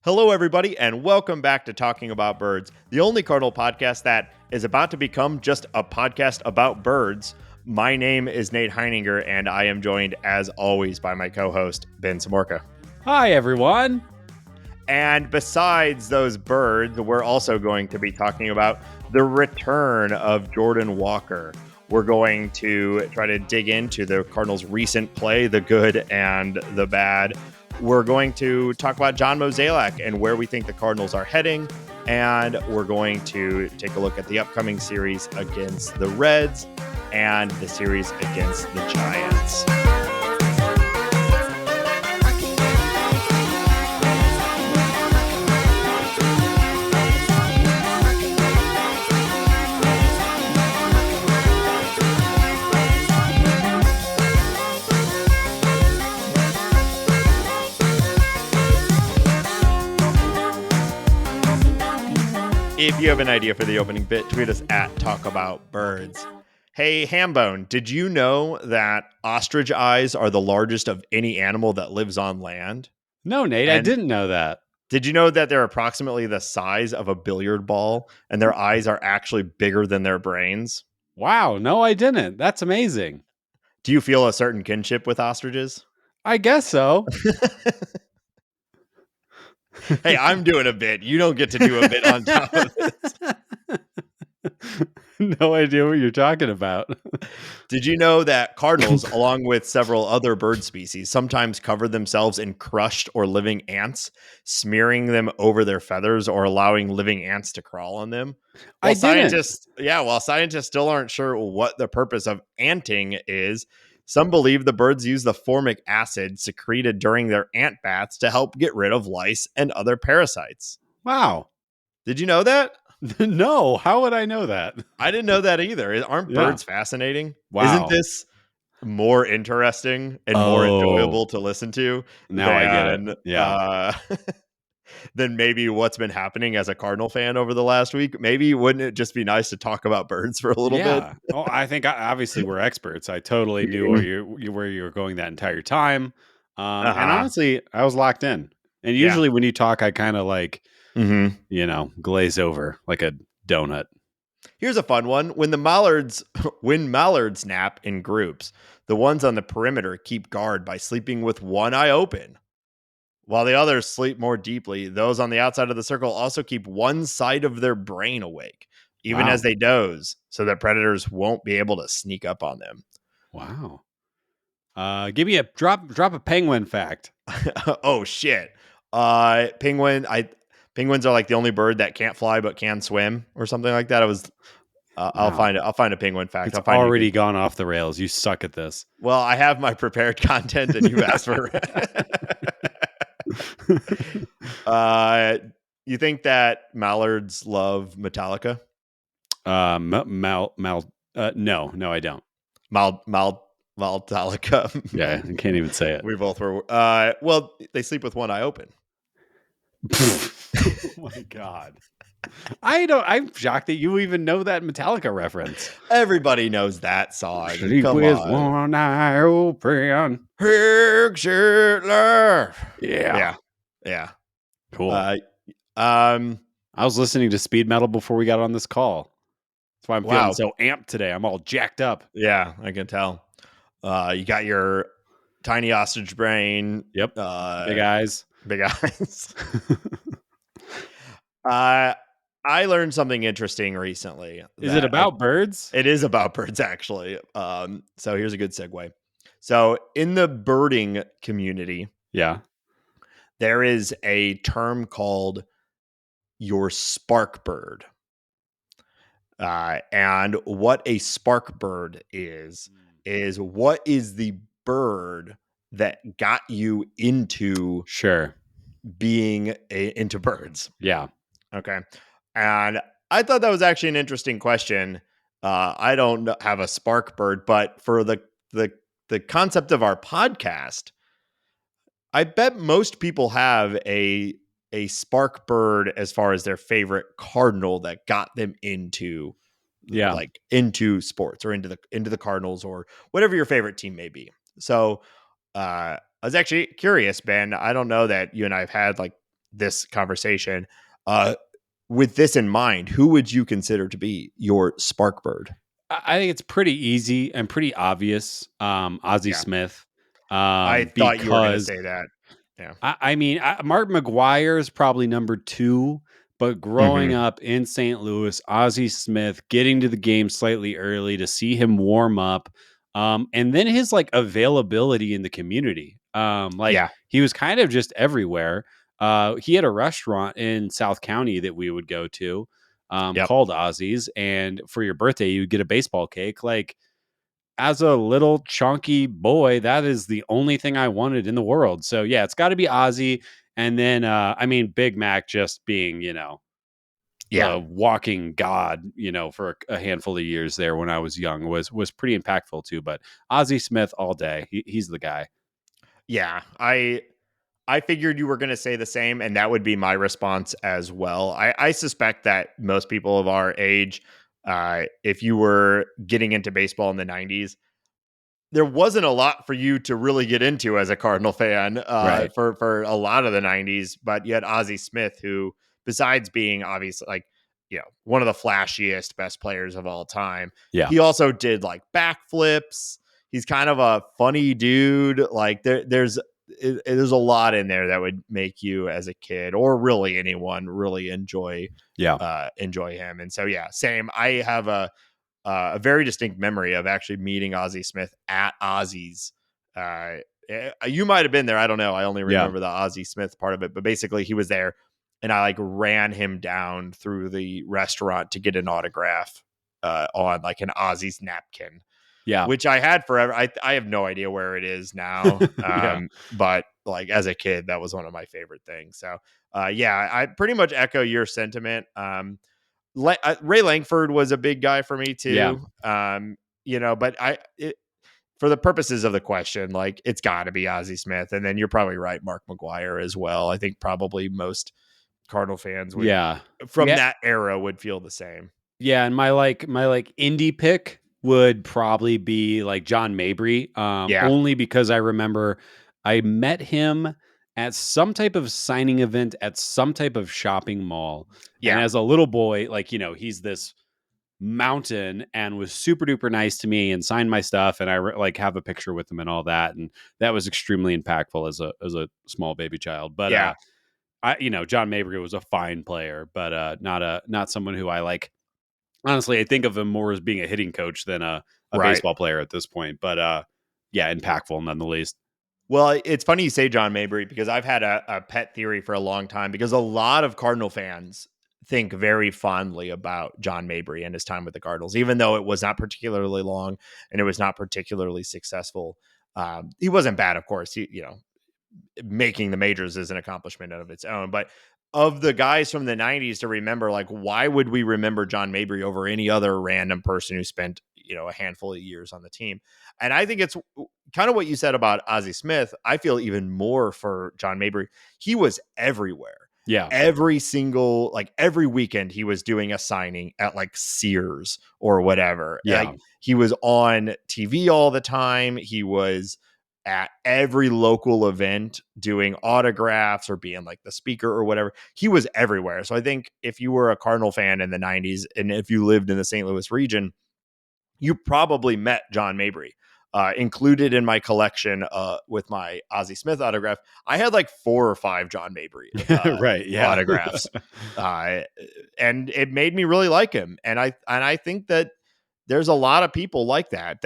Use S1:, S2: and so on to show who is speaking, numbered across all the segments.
S1: Hello, everybody, and welcome back to Talking About Birds, the only Cardinal podcast that is about to become just a podcast about birds. My name is Nate Heininger, and I am joined, as always, by my co-host, Ben Samorka.
S2: Hi, everyone.
S1: And besides those birds, we're also going to be talking about the return of Jordan Walker. We're going to try to dig into the Cardinals' recent play, the good and the bad. We're going to talk about John Mozeliak and where we think the Cardinals are heading. And we're going to take a look at the upcoming series against the Reds and the series against the Giants. If you have an idea for the opening bit, tweet us at Talk About Birds. Hey, Hambone, did you know that ostrich eyes are the largest of any animal that lives on land?
S2: No, Nate, I didn't know that.
S1: Did you know that they're approximately the size of a billiard ball and their eyes are actually bigger than their brains?
S2: Wow, no, I didn't. That's amazing.
S1: Do you feel a certain kinship with ostriches?
S2: I guess so.
S1: Hey, I'm doing a bit. You don't get to do a bit on top of this.
S2: No idea what you're talking about.
S1: Did you know that cardinals, along with several other bird species, sometimes cover themselves in crushed or living ants, smearing them over their feathers or allowing living ants to crawl on them? While scientists still aren't sure what the purpose of anting is, some believe the birds use the formic acid secreted during their ant baths to help get rid of lice and other parasites.
S2: Wow.
S1: Did you know that?
S2: No, how would I know that?
S1: I didn't know that either. Aren't birds fascinating?
S2: Wow.
S1: Isn't this more interesting and more enjoyable to listen to?
S2: Now I get it. Yeah.
S1: Than maybe what's been happening as a Cardinal fan over the last week. Maybe wouldn't it just be nice to talk about birds for a little bit?
S2: Oh, I think obviously we're experts. I totally knew where you were going that entire time. And honestly, I was locked in. And usually when you talk, I kind of like, glaze over like a donut.
S1: Here's a fun one. When mallards nap in groups, the ones on the perimeter keep guard by sleeping with one eye open. While the others sleep more deeply, those on the outside of the circle also keep one side of their brain awake, even as they doze, so that predators won't be able to sneak up on them.
S2: Wow. Give me a drop a penguin fact.
S1: Oh shit. Penguins are like the only bird that can't fly but can swim or something like that. I'll find a penguin fact.
S2: It's already gone off the rails. You suck at this.
S1: Well, I have my prepared content and you asked for you think that mallards love Metallica?
S2: No, I don't.
S1: Metallica.
S2: Yeah, I can't even say it.
S1: We both were. Well, they sleep with one eye open.
S2: Oh my God. I'm shocked that you even know that Metallica reference.
S1: Everybody knows that song.
S2: Sleep with one eye open.
S1: Yeah.
S2: Cool. I was listening to speed metal before we got on this call. That's why I'm feeling so amped today. I'm all jacked up.
S1: Yeah, I can tell. You got your tiny ostrich brain.
S2: Yep. Big eyes.
S1: I learned something interesting recently.
S2: Is it about birds?
S1: It is about birds, actually. So here's a good segue. So in the birding community, there is a term called your sparkbird. And what a sparkbird is what is the bird that got you into being into birds.
S2: Yeah.
S1: Okay. And I thought that was actually an interesting question. I don't have a spark bird, but for the concept of our podcast, I bet most people have a spark bird as far as their favorite Cardinal that got them into into sports or into the Cardinals or whatever your favorite team may be. So I was actually curious, Ben. I don't know that you and I have had like this conversation. With this in mind, who would you consider to be your sparkbird?
S2: I think it's pretty easy and pretty obvious. Ozzie
S1: Yeah,
S2: Smith,
S1: I thought you were going to
S2: because
S1: say that. Yeah.
S2: I mean, Mark McGuire is probably number two, but growing
S1: Mm-hmm.
S2: up in St. Louis, Ozzie Smith, getting to the game slightly early to see him warm up, and then his like availability in the community. Like
S1: Yeah.
S2: he was kind of just everywhere. He had a restaurant in South County that we would go to,
S1: Yep.
S2: called Ozzie's, and for your birthday, you would get a baseball cake. Like as a little chunky boy, that is the only thing I wanted in the world. So yeah, it's got to be Ozzy. And then, I mean, Big Mac just being,
S1: Yeah.
S2: the walking god, for a handful of years there when I was young was pretty impactful too. But Ozzy Smith all day, he's the guy.
S1: Yeah. I figured you were going to say the same, and that would be my response as well. I suspect that most people of our age, if you were getting into baseball in the 90s, there wasn't a lot for you to really get into as a Cardinal fan
S2: Right.
S1: for a lot of the 90s. But you had Ozzie Smith, who, besides being obviously like, one of the flashiest, best players of all time,
S2: Yeah.
S1: he also did like backflips. He's kind of a funny dude. Like there's a lot in there that would make you as a kid or really anyone really
S2: Yeah.
S1: enjoy him. And so, yeah, same. I have a very distinct memory of actually meeting Ozzie Smith at Ozzie's. You might have been there. I don't know. I only
S2: Yeah.
S1: remember the Ozzie Smith part of it, but basically he was there and I like ran him down through the restaurant to get an autograph on like an Ozzie's napkin,
S2: Yeah.
S1: which I had forever. I have no idea where it is now.
S2: Yeah.
S1: But like as a kid, that was one of my favorite things. So yeah, I pretty much echo your sentiment. Ray Langford was a big guy for me
S2: Yeah.
S1: too. But for the purposes of the question, like it's got to be Ozzie Smith, and then you're probably right, Mark McGuire as well. I think probably most Cardinal fans would
S2: Yeah.
S1: from
S2: Yeah.
S1: that era would feel the same.
S2: Yeah, and my indie pick would probably be like John Mabry,
S1: Yeah,
S2: only because I remember I met him at some type of signing event at some type of shopping mall, and
S1: yeah,
S2: as a little boy, like he's this mountain and was super duper nice to me and signed my stuff, and I like have a picture with him and all that, and that was extremely impactful as a small baby child. But
S1: yeah,
S2: John Mabry was a fine player, but not someone who I like. Honestly, I think of him more as being a hitting coach than a
S1: right.
S2: baseball player at this point. But yeah, impactful none the least.
S1: Well, it's funny you say John Mabry because I've had a pet theory for a long time because a lot of Cardinal fans think very fondly about John Mabry and his time with the Cardinals, even though it was not particularly long and it was not particularly successful. He wasn't bad, of course. Making the majors is an accomplishment of its own. But of the guys from the 90s to remember, like, why would we remember John Mabry over any other random person who spent, a handful of years on the team? And I think it's kind of what you said about Ozzie Smith. I feel even more for John Mabry. He was everywhere.
S2: Yeah.
S1: Every weekend he was doing a signing at like Sears or whatever.
S2: Yeah.
S1: Like he was on TV all the time. He was at every local event doing autographs or being like the speaker or whatever. He was everywhere. So I think if you were a Cardinal fan in the 90s and if you lived in the St. Louis region, you probably met John Mabry. Included in my collection with my Ozzie Smith autograph, I had like 4 or 5 John Mabry
S2: Right. Yeah.
S1: autographs, and it made me really like him. And I think that there's a lot of people like that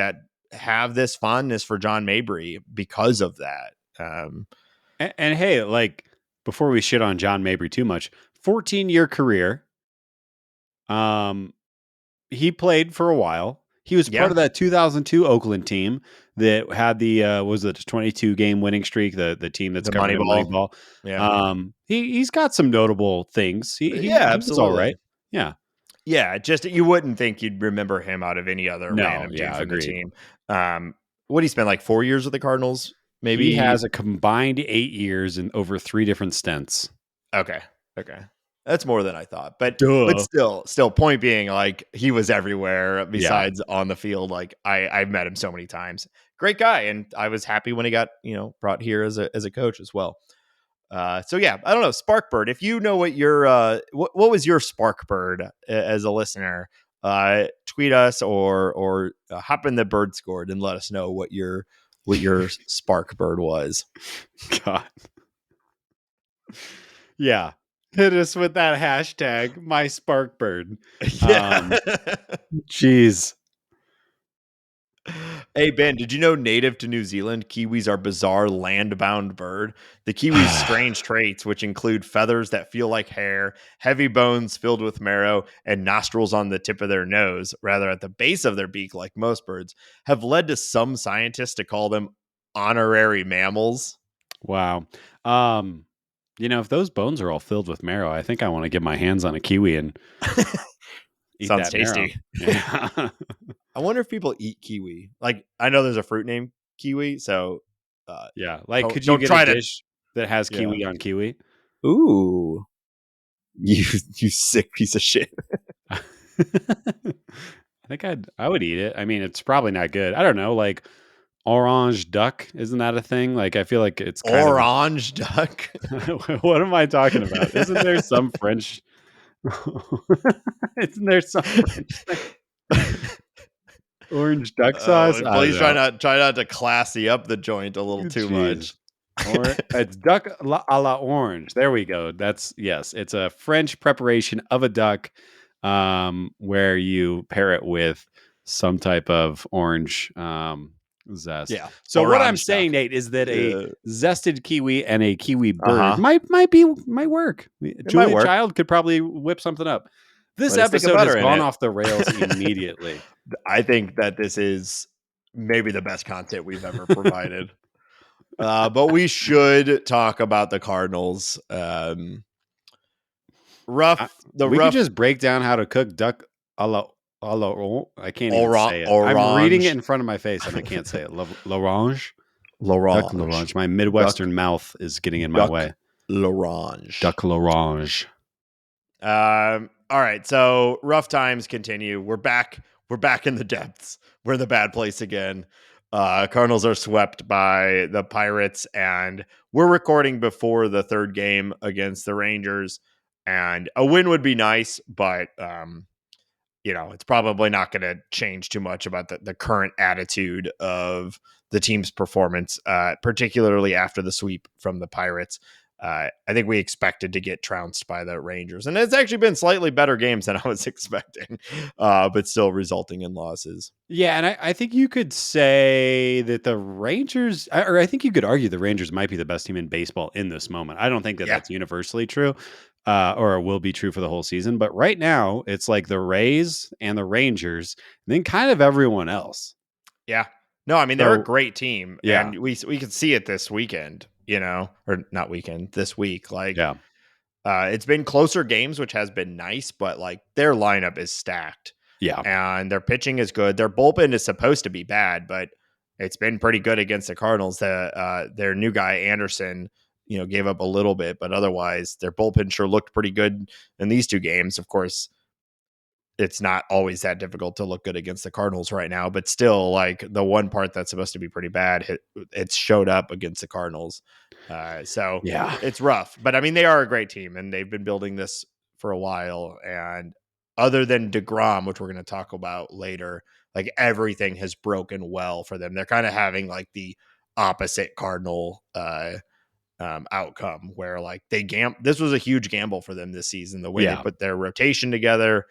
S1: have this fondness for John Mabry because of that.
S2: And hey, like before we shit on John Mabry too much, 14-year career. He played for a while. He was part
S1: Yeah,
S2: of that 2002 Oakland team that had the was it 22 game winning streak, the team that's
S1: the
S2: covered in
S1: Moneyball.
S2: Moneyball.
S1: Yeah,
S2: He's got some notable things.
S1: yeah,
S2: He was all
S1: absolutely.
S2: right. Yeah.
S1: Yeah, just you wouldn't think you'd remember him out of any other
S2: No,
S1: random dude
S2: yeah,
S1: from the
S2: agreed.
S1: team. What he spent like 4 years with the Cardinals,
S2: He
S1: maybe.
S2: has a combined 8 years and over 3 different stints.
S1: Okay, that's more than I thought. But
S2: Duh.
S1: still, point being, like he was everywhere
S2: Yeah.
S1: besides on the field. Like I've met him so many times. Great guy, and I was happy when he got brought here as a coach as well. So yeah, I don't know, Sparkbird. If you know what your what was your Sparkbird as a listener, tweet us or hop in the bird scored and let us know what your Sparkbird was.
S2: God. Yeah. Hit us with that hashtag, my Sparkbird.
S1: Yeah.
S2: Jeez.
S1: Hey, Ben, did you know native to New Zealand, kiwis are bizarre land-bound bird? The kiwi's strange traits, which include feathers that feel like hair, heavy bones filled with marrow, and nostrils on the tip of their nose, rather at the base of their beak like most birds, have led to some scientists to call them honorary mammals.
S2: Wow. If those bones are all filled with marrow, I think I want to get my hands on a kiwi and eat
S1: Sounds
S2: that marrow.
S1: tasty.
S2: Yeah.
S1: I wonder if people eat kiwi. Like, I know there's a fruit named kiwi, so
S2: Yeah. Like, could you
S1: don't
S2: get a
S1: try to.
S2: dish that has
S1: Yeah.
S2: kiwi on kiwi?
S1: Ooh, you sick piece of shit.
S2: I think I would eat it. I mean, it's probably not good. I don't know, like orange duck, isn't that a thing? Like, I feel like it's kind of
S1: Orange duck.
S2: what am I talking about? Isn't there some French isn't there some French thing? Orange duck sauce? I don't
S1: Please try
S2: know.
S1: not to classy up the joint a little too
S2: Jeez.
S1: much.
S2: Or it's duck a la orange. There we go. Yes, it's a French preparation of a duck, where you pair it with some type of orange zest.
S1: Yeah,
S2: So what I'm
S1: orange duck.
S2: saying, Nate, is that a
S1: Yeah.
S2: zested kiwi and a kiwi bird
S1: Uh-huh.
S2: might work.
S1: It might
S2: Julia
S1: work.
S2: Child could probably whip something up. This
S1: Let a stick of
S2: episode has
S1: butter in
S2: gone
S1: it.
S2: off the rails immediately.
S1: I think that this is maybe the best content we've ever provided. But we should talk about the Cardinals.
S2: We could just break down how to cook duck a la I can't even say it. I'm reading it
S1: orange
S2: in front of my face and I can't say it. L'orange? Duck
S1: l'orange
S2: l'orange. My Midwestern mouth is getting in my
S1: duck
S2: way.
S1: l'orange.
S2: Duck l'orange.
S1: All right, so rough times continue. We're back in the depths. We're in the bad place again. Cardinals are swept by the Pirates, and we're recording before the third game against the Rangers. And a win would be nice, but it's probably not going to change too much about the current attitude of the team's performance, particularly after the sweep from the Pirates. I think we expected to get trounced by the Rangers, and it's actually been slightly better games than I was expecting, but still resulting in losses.
S2: Yeah, and I think you could say that the Rangers, or I think you could argue the Rangers might be the best team in baseball in this moment. I don't think that that's universally true, or will be true for the whole season. But right now, it's like the Rays and the Rangers, and then kind of everyone else.
S1: Yeah. No, I mean, they're a great team,
S2: Yeah.
S1: and we could see it this weekend, or not weekend, this week. Like,
S2: Yeah.
S1: It's been closer games, which has been nice, but like their lineup is stacked.
S2: Yeah.
S1: And their pitching is good. Their bullpen is supposed to be bad, but it's been pretty good against the Cardinals. Their new guy, Anderson, gave up a little bit, but otherwise their bullpen sure looked pretty good in these two games. Of course, it's not always that difficult to look good against the Cardinals right now, but still, like the one part that's supposed to be pretty bad, it showed up against the Cardinals. So
S2: Yeah.
S1: it's rough, but I mean, they are a great team and they've been building this for a while. And other than DeGrom, which we're going to talk about later, like everything has broken well for them. They're kind of having like the opposite Cardinal outcome where like this was a huge gamble for them this season, the way they put their rotation together,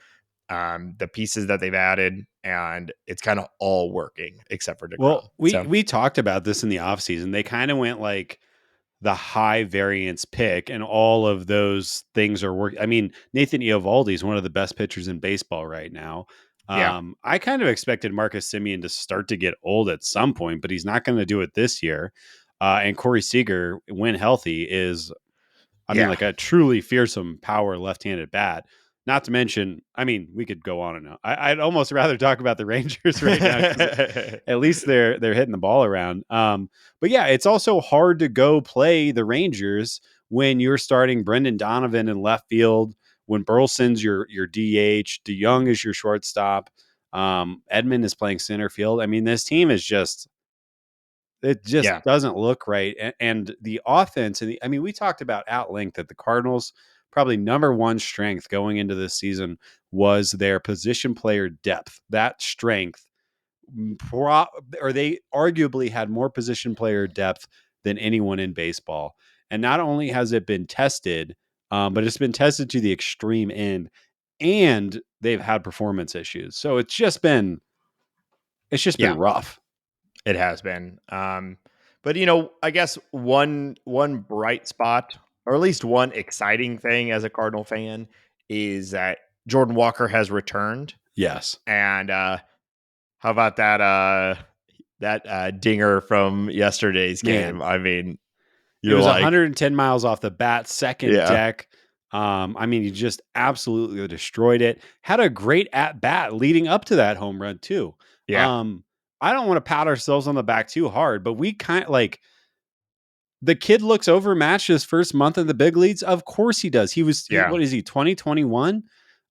S1: the pieces that they've added, and it's kind of all working except for DeGrom.
S2: Well, we talked about this in the offseason. They kind of went like the high variance pick, and all of those things are working. I mean, Nathan Eovaldi is one of the best pitchers in baseball right now. I kind of expected Marcus Semien to start to get old at some point, but he's not going to do it this year. And Corey Seager, when healthy, is, I mean, like a truly fearsome power left-handed bat. Not to mention, I mean, we could go on and on. I'd almost rather talk about the Rangers right now. At least they're hitting the ball around. But yeah, it's also hard to go play the Rangers when you're starting Brendan Donovan in left field, when Burleson's your DH, DeYoung is your shortstop, Edman is playing center field. I mean, this team is just It just
S1: Yeah.
S2: doesn't look right. And the offense, I mean, we talked about at length that the Cardinals probably number one strength going into this season was their position player depth. That strength, or they arguably had more position player depth than anyone in baseball. And not only has it been tested, but it's been tested to the extreme end, and they've had performance issues. So it's just been rough.
S1: It has been. But I guess one bright spot, or at least one exciting thing as a Cardinal fan, is that Jordan Walker has returned.
S2: Yes.
S1: And how about that dinger from yesterday's game?
S2: Man,
S1: I mean,
S2: it was
S1: like,
S2: 110 miles off the bat, second deck. I mean, he just absolutely destroyed it. Had a great at bat leading up to that home run too.
S1: Yeah.
S2: I don't want to pat ourselves on the back too hard, but we kind of like the kid looks overmatched his first month in the big leagues. Of course he does. What is he, 2021?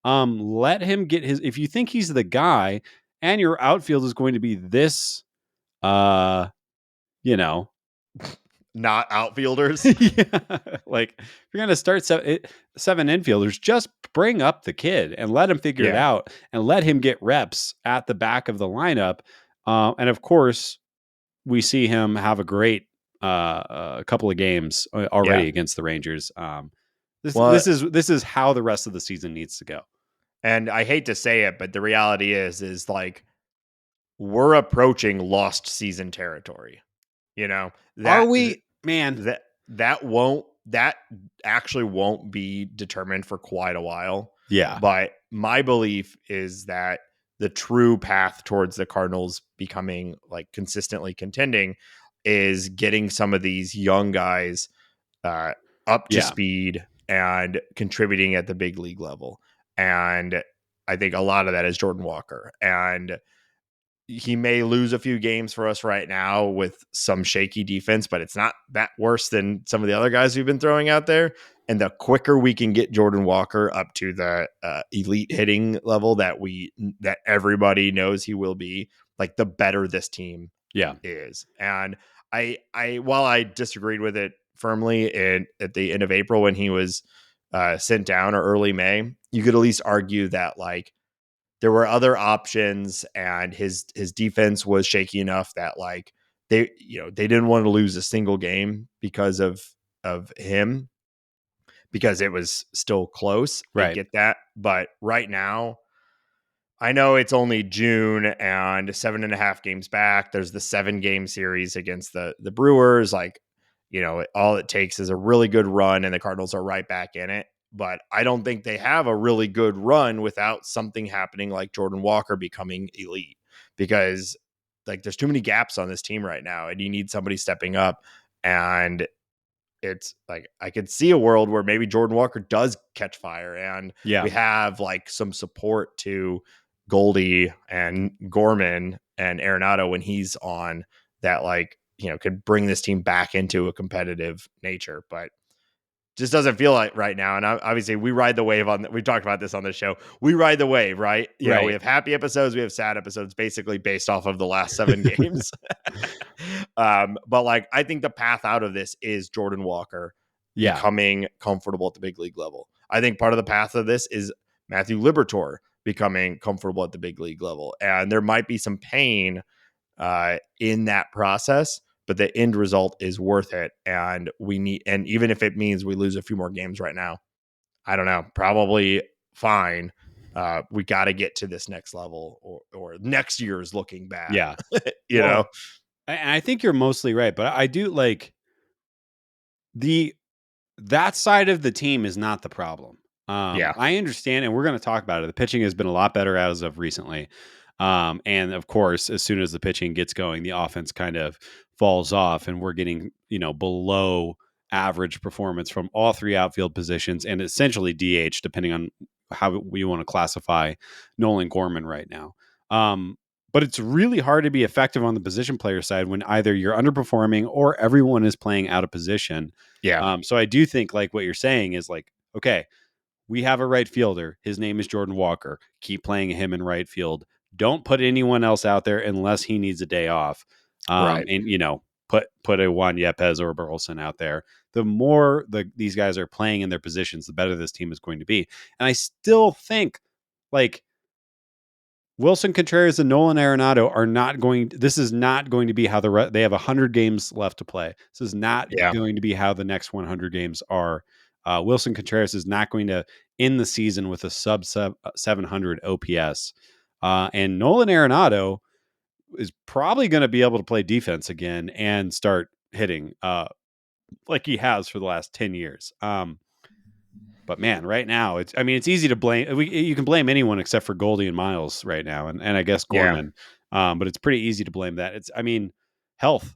S2: Let him get his, if you think he's the guy and your outfield is going to be this, you know,
S1: not outfielders.
S2: yeah. Like, if you're going to start seven infielders, just bring up the kid and let him figure it out and let him get reps at the back of the lineup. And of course, we see him have a great couple of games already against the Rangers. This is how the rest of the season needs to go.
S1: And I hate to say it, but the reality is like we're approaching lost season territory.
S2: Are we, man?
S1: That actually won't be determined for quite a while.
S2: Yeah.
S1: But my belief is that the true path towards the Cardinals becoming like consistently contending is getting some of these young guys up to speed and contributing at the big league level. And I think a lot of that is Jordan Walker. And he may lose a few games for us right now with some shaky defense, but it's not that worse than some of the other guys we've been throwing out there. And the quicker we can get Jordan Walker up to the elite hitting level that everybody knows he will be, like, the better this team is. And while I disagreed with it firmly at the end of April when he was sent down, or early May, you could at least argue that, like, there were other options and his defense was shaky enough that, like, they didn't want to lose a single game because of him, because it was still close. I get that. But right now, I know it's only June and 7.5 games back. There's the 7-game series against the Brewers. Like, all it takes is a really good run and the Cardinals are right back in it. But I don't think they have a really good run without something happening like Jordan Walker becoming elite, because, like, there's too many gaps on this team right now and you need somebody stepping up. And it's like, I could see a world where maybe Jordan Walker does catch fire and we have like some support to Goldie and Gorman and Arenado when he's on, that, like, could bring this team back into a competitive nature. But just doesn't feel like right now. And obviously we ride the wave we talked about this on the show. We ride the wave, right? We have happy episodes, we have sad episodes, basically based off of the last 7 games. But, like, I think the path out of this is Jordan Walker becoming comfortable at the big league level. I think part of the path of this is Matthew Liberatore becoming comfortable at the big league level. And there might be some pain in that process, but the end result is worth it. And even if it means we lose a few more games right now, I don't know, probably fine. We got to get to this next level, or next year is looking bad.
S2: Yeah.
S1: you know?
S2: And I think you're mostly right, but I do like that side of the team is not the problem. I understand, and we're going to talk about it. The pitching has been a lot better as of recently. And of course, as soon as the pitching gets going, the offense kind of falls off, and we're getting, below average performance from all 3 outfield positions and essentially DH, depending on how we want to classify Nolan Gorman right now. But it's really hard to be effective on the position player side when either you're underperforming or everyone is playing out of position. So I do think, like, what you're saying is, like, okay, we have a right fielder. His name is Jordan Walker. Keep playing him in right field. Don't put anyone else out there unless he needs a day off.
S1: Right.
S2: And, put a Juan Yepes or a Burleson out there, the more these guys are playing in their positions, the better this team is going to be. And I still think like Wilson Contreras and Nolan Arenado are not going. This is not going to be how they have 100 games left to play. This is not going to be how the next 100 games are. Wilson Contreras is not going to end the season with a sub 700 OPS. And Nolan Arenado is probably going to be able to play defense again and start hitting like he has for the last 10 years. But man, right now it's easy to blame. You can blame anyone except for Goldie and Miles right now, and I guess Gorman. But it's pretty easy to blame that. It's health.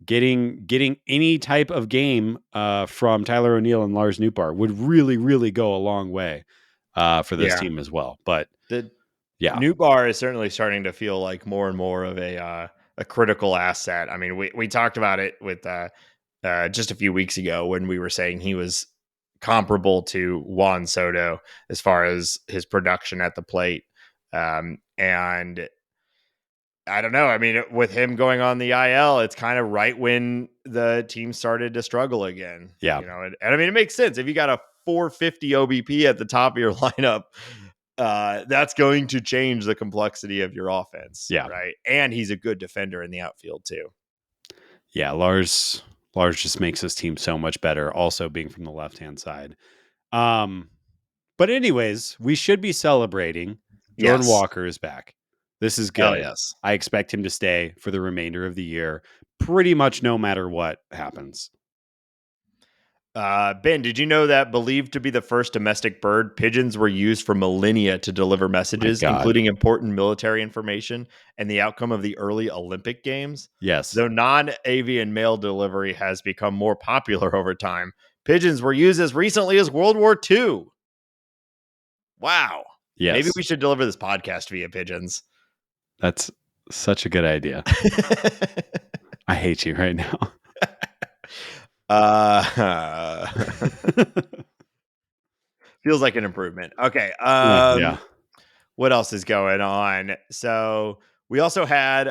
S2: Getting any type of game from Tyler O'Neill and Lars Nootbaar would really, really go a long way for this team as well. But
S1: Nootbaar is certainly starting to feel like more and more of a critical asset. I mean, we talked about it with just a few weeks ago when we were saying he was comparable to Juan Soto as far as his production at the plate. And I don't know. I mean, with him going on the IL, it's kind of right when the team started to struggle again.
S2: Yeah.
S1: And I mean, it makes sense. If you got a 450 OBP at the top of your lineup, that's going to change the complexity of your offense.
S2: Yeah.
S1: Right. And he's a good defender in the outfield too.
S2: Yeah. Lars just makes this team so much better, also being from the left-hand side. But anyways, we should be celebrating. Jordan Walker is back. This is good.
S1: Yes.
S2: I expect him to stay for the remainder of the year, pretty much no matter what happens.
S1: Ben, did you know that believed to be the first domestic bird, pigeons were used for millennia to deliver messages, including important military information and the outcome of the early Olympic Games?
S2: Yes.
S1: Though non-avian mail delivery has become more popular over time, pigeons were used as recently as World War II. Wow.
S2: Yes.
S1: Maybe we should deliver this podcast via pigeons.
S2: That's such a good idea. I hate you right now.
S1: Feels like an improvement. Okay.
S2: Yeah.
S1: What else is going on? So we also had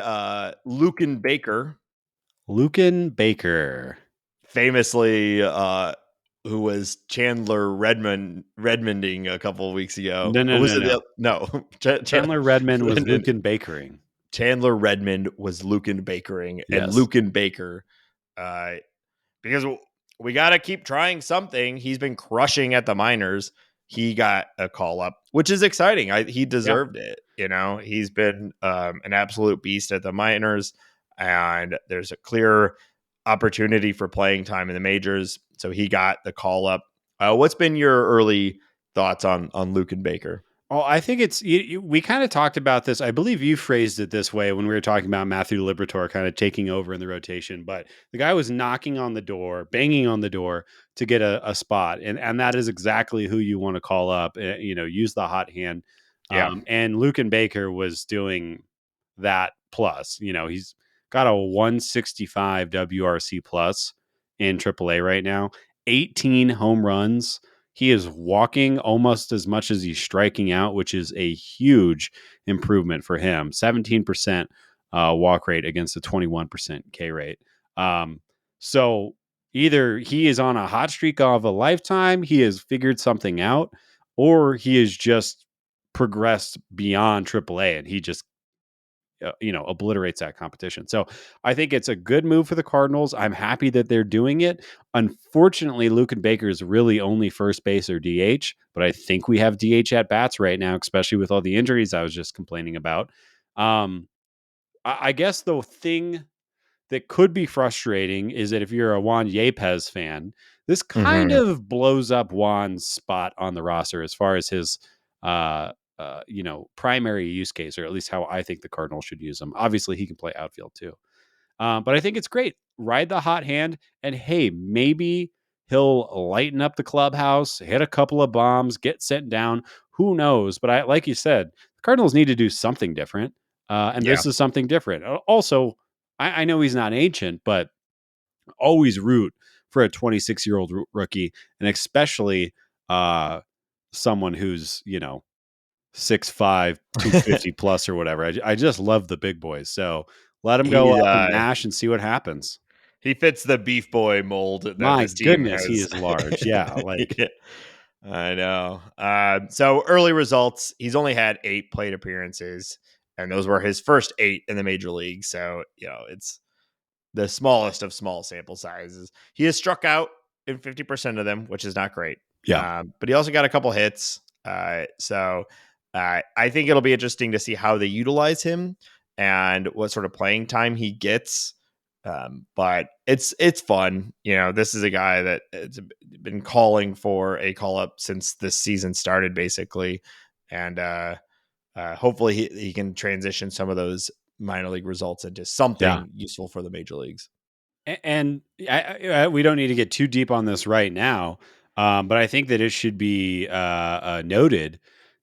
S1: Luken Baker.
S2: Luken Baker.
S1: Famously, who was Chandler Redmonding a couple of weeks ago.
S2: No. Chandler Redmond was Luken Baker-ing.
S1: Chandler Redmond was Luken Baker-ing.
S2: Yes.
S1: And Luken Baker, because we got to keep trying something. He's been crushing at the minors. He got a call up, which is exciting. He deserved it. He's been an absolute beast at the minors, and there's a clear opportunity for playing time in the majors. So he got the call up. What's been your early thoughts on Luken Baker?
S2: Oh, I think we kind of talked about this. I believe you phrased it this way when we were talking about Matthew Liberatore kind of taking over in the rotation, but the guy was knocking on the door, banging on the door to get a spot. And that is exactly who you want to call up, use the hot hand.
S1: Yeah.
S2: And Luken Baker was doing that plus, he's got a 165 WRC plus in AAA right now, 18 home runs. He is walking almost as much as he's striking out, which is a huge improvement for him. 17% walk rate against a 21% K rate. So either he is on a hot streak of a lifetime, he has figured something out, or he has just progressed beyond AAA and he just obliterates that competition. So I think it's a good move for the Cardinals. I'm happy that they're doing it. Unfortunately, Luken Baker is really only first base or DH, but I think we have DH at bats right now, especially with all the injuries I was just complaining about. I guess the thing that could be frustrating is that if you're a Juan Yepes fan, this kind of blows up Juan's spot on the roster as far as his primary use case, or at least how I think the Cardinals should use him. Obviously, he can play outfield too. But I think it's great. Ride the hot hand, and hey, maybe he'll lighten up the clubhouse, hit a couple of bombs, get sent down. Who knows? But like you said, the Cardinals need to do something different. This is something different. Also, I know he's not ancient, but always root for a 26-year-old rookie, and especially someone who's 6'5", 250 plus or whatever. I just love the big boys. So Let him go
S1: He
S2: up and mash and see what happens.
S1: he fits the beef boy mold that
S2: My
S1: this team
S2: goodness, he
S1: has.
S2: is large. Yeah, like
S1: Yeah, I know. So early results, he's only had 8 plate appearances, and those were his first 8 in the major league. So, it's the smallest of small sample sizes. He has struck out in 50% of them, which is not great.
S2: yeah,
S1: But he also got a couple hits. So I think it'll be interesting to see how they utilize him and what sort of playing time he gets. But it's fun. This is a guy that has been calling for a call up since this season started, basically, and hopefully he can transition some of those minor league results into
S2: yeah.
S1: something useful for the major leagues.
S2: And we don't need to get too deep on this right now, but I think that it should be noted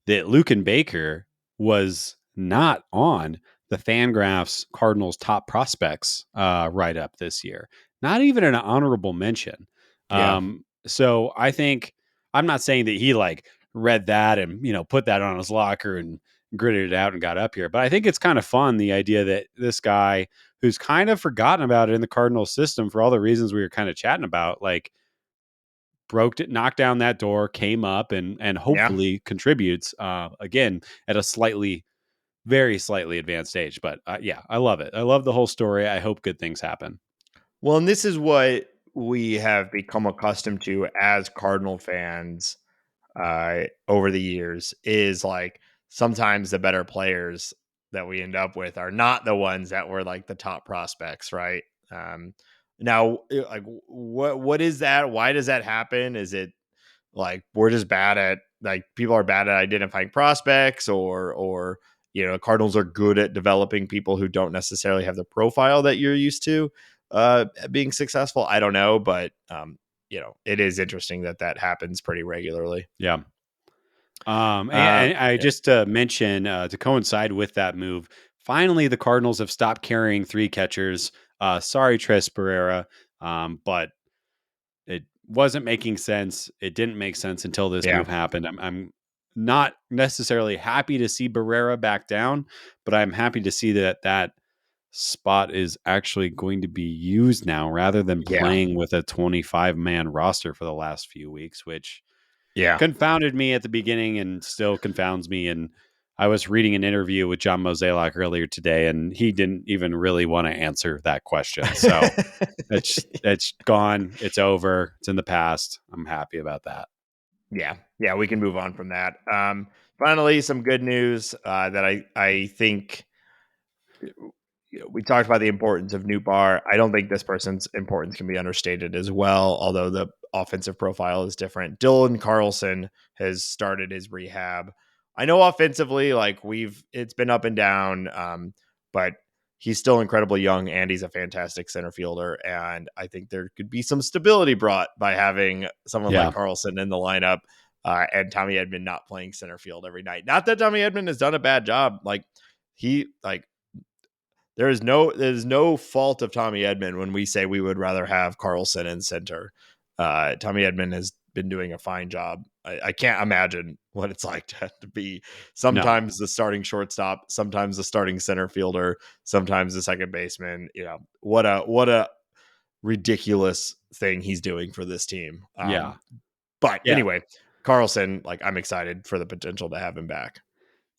S2: that Luken Baker was not on the Fangraphs Cardinals top prospects write up this year. Not even an honorable mention.
S1: Yeah,
S2: So I think I'm not saying that he like read that and put that on his locker and gritted it out and got up here, but I think it's kind of fun, the idea that this guy who's kind of forgotten about it in the Cardinals system for all the reasons we were kind of chatting about, like broke it, knocked down that door, came up and
S1: yeah.
S2: hopefully contributes again at a very slightly advanced age. But yeah, I love it. I love the whole story. I hope good things happen.
S1: Well, and this is what we have become accustomed to as Cardinal fans over the years is like sometimes the better players that we end up with are not the ones that were like the top prospects, right? Now, like what is that? Why does that happen? Is it like we're just bad at like people are bad at identifying prospects, or Cardinals are good at developing people who don't necessarily have the profile that you're used to being successful? I don't know, but it is interesting that happens pretty regularly.
S2: Yeah.
S1: uh
S2: And I
S1: yeah,
S2: just mention to coincide with that move. Finally, the Cardinals have stopped carrying 3 catchers. Sorry, Tres Barrera, but it wasn't making sense. It didn't make sense until this
S1: yeah,
S2: move happened. I'm not necessarily happy to see Barrera back down, but I'm happy to see that spot is actually going to be used now rather than
S1: yeah,
S2: playing with a 25-man roster for the last few weeks, which
S1: yeah.
S2: confounded me at the beginning and still confounds me. And I was reading an interview with John Mozeliak earlier today, and he didn't even really want to answer that question. So it's gone. It's over. It's in the past. I'm happy about that.
S1: Yeah, we can move on from that. Finally, some good news that I think we talked about the importance of Newbar. I don't think this person's importance can be understated as well, although the offensive profile is different. Dylan Carlson has started his rehab. I know offensively, like it's been up and down, but he's still incredibly young and he's a fantastic center fielder. And I think there could be some stability brought by having someone like
S2: Yeah.
S1: Carlson in the lineup and Tommy Edman not playing center field every night. Not that Tommy Edman has done a bad job. Like he like there's no fault of Tommy Edman when we say we would rather have Carlson in center. Tommy Edman has been doing a fine job. I can't imagine what it's like to have to be
S2: No.
S1: sometimes the starting shortstop, sometimes the starting center fielder, sometimes the second baseman. What a ridiculous thing he's doing for this team.
S2: Yeah.
S1: But
S2: Yeah.
S1: anyway, Carlson, like I'm excited for the potential to have him back.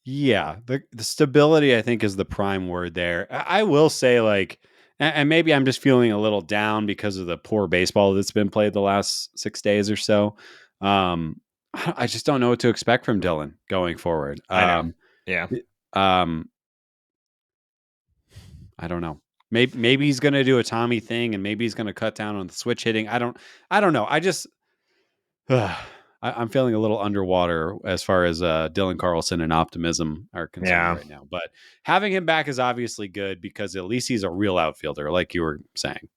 S2: Yeah, the stability I think is the prime word there. I will say, like, and maybe I'm just feeling a little down because of the poor baseball that's been played the last 6 days or so. I just don't know what to expect from Dylan going forward.
S1: I know. Yeah.
S2: Um, I don't know. Maybe he's going to do a Tommy thing, and maybe he's going to cut down on the switch hitting. I don't know. I just I'm feeling a little underwater as far as Dylan Carlson and optimism are concerned
S1: Yeah.
S2: right now. But having him back is obviously good because at least he's a real outfielder, like you were saying.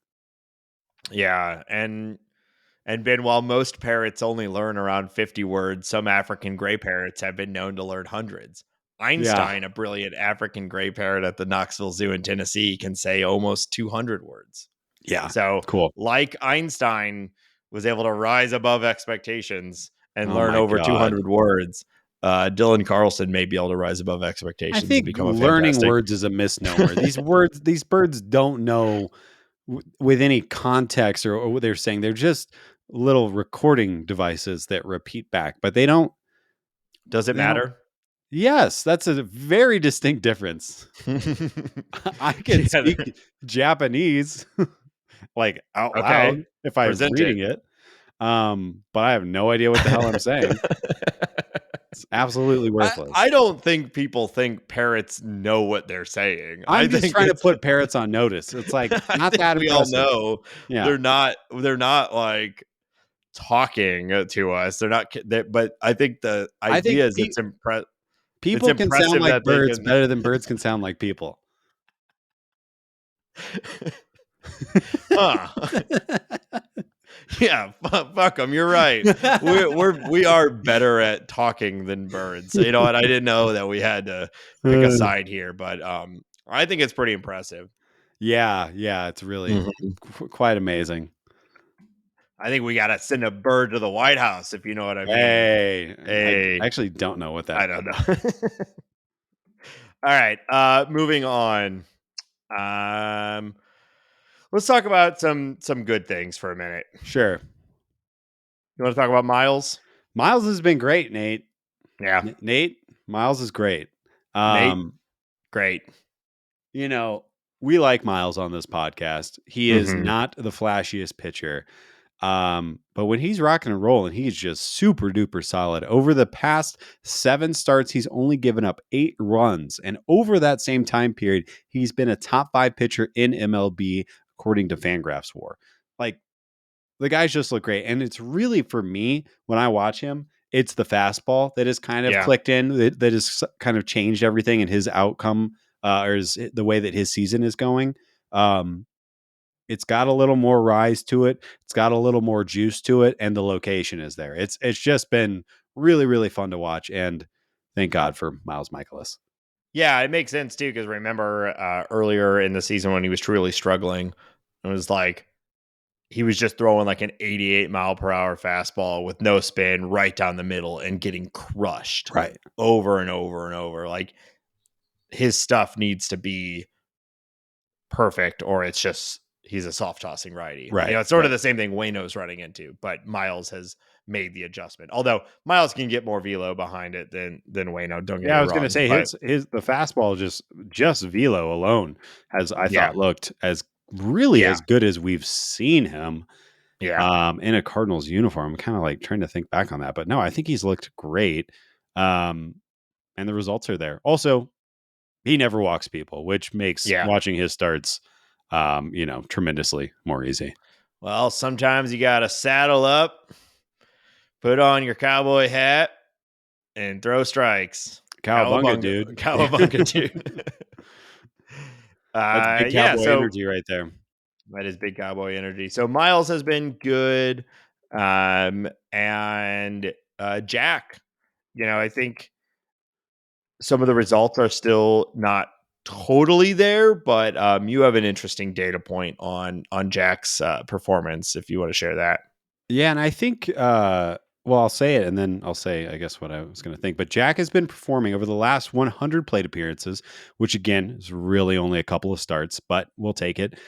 S1: Yeah. And Ben, while most parrots only learn around 50 words, some African gray parrots have been known to learn hundreds.
S2: Yeah.
S1: Einstein, a brilliant African gray parrot at the Knoxville Zoo in Tennessee, can say almost 200 words.
S2: Yeah.
S1: So,
S2: Cool.
S1: like Einstein was able to rise above expectations and
S2: Oh
S1: learn
S2: my
S1: over
S2: God.
S1: 200 words, Dylan Carlson may be able to rise above
S2: I
S1: expectations and
S2: think
S1: become a
S2: learning
S1: fantastic.
S2: words is a misnomer. These birds don't know with any context or what they're saying. They're just little recording devices that repeat back, but they don't.
S1: Does it
S2: They don't.
S1: matter?
S2: Yes, that's a very distinct difference. I can
S1: Yeah.
S2: speak Japanese like out
S1: Okay.
S2: loud if I was
S1: Present it.
S2: reading it. But I have no idea what the hell I'm saying. It's absolutely worthless.
S1: I don't think people think parrots know what they're saying. I
S2: I'm just
S1: think
S2: trying to
S1: it's
S2: put parrots on notice. It's like
S1: I
S2: not
S1: think
S2: that
S1: we all
S2: impressive.
S1: know
S2: Yeah.
S1: they're not like talking to us. They're not but I think the
S2: I think
S1: idea is it's
S2: people can sound
S1: impressive
S2: like
S1: that they
S2: birds
S1: can.
S2: better than birds can sound like people.
S1: Huh. Yeah, fuck them. You're right. We are better at talking than birds. You know what? I didn't know that we had to pick a side here, but I think it's pretty impressive.
S2: Yeah, it's really quite amazing.
S1: I think we got to send a bird to the White House, if you know what I mean.
S2: Hey,
S1: Hey,
S2: I actually don't know what that.
S1: I don't know. All right, moving on. Um, let's talk about some good things for a minute.
S2: Sure.
S1: You want to talk about Miles?
S2: Miles has been great, Nate.
S1: Yeah,
S2: Nate, Miles is great.
S1: Nate, great.
S2: You know, we like Miles on this podcast. He is not the flashiest pitcher. But when he's rocking and rolling, he's just super duper solid. Over the past 7 starts, he's only given up 8 runs. And over that same time period, he's been a top 5 pitcher in MLB, according to Fangraphs WAR. Like, the guys just look great. And it's really, for me, when I watch him, it's the fastball that has kind of clicked in, that has kind of changed everything in his outcome, or the way that his season is going. It's got a little more rise to it. It's got a little more juice to it, and the location is there. It's just been really, really fun to watch, and thank God for Miles Mikolas.
S1: Yeah, it makes sense too, because remember earlier in the season when he was truly struggling, it was like he was just throwing like an 88 mile per hour fastball with no spin right down the middle and getting crushed over and over and over. Like, his stuff needs to be perfect, or it's just he's a soft tossing righty.
S2: Right.
S1: You know, it's sort of the same thing Waino's running into, but Miles has made the adjustment. Although Miles can get more velo behind it than Waino. Don't get me wrong.
S2: I was going to say the fastball just velo alone has, I thought, looked as really as good as we've seen him.
S1: Yeah.
S2: In a Cardinals uniform. I'm kind of like trying to think back on that, but no, I think he's looked great. And the results are there. Also, he never walks people, which makes watching his starts, tremendously more easy.
S1: Well, sometimes you got to saddle up, put on your cowboy hat, and throw strikes.
S2: Cowabunga, dude.
S1: Cowabunga, dude.
S2: That's big cowboy energy right there.
S1: That is big cowboy energy. So Miles has been good. And Jack, I think some of the results are still not totally there, but you have an interesting data point on Jack's performance, if you want to share that.
S2: Yeah, and I think I'll say it, and then I'll say, I guess, what I was going to think. But Jack has been performing over the last 100 plate appearances, which again is really only a couple of starts, but we'll take it.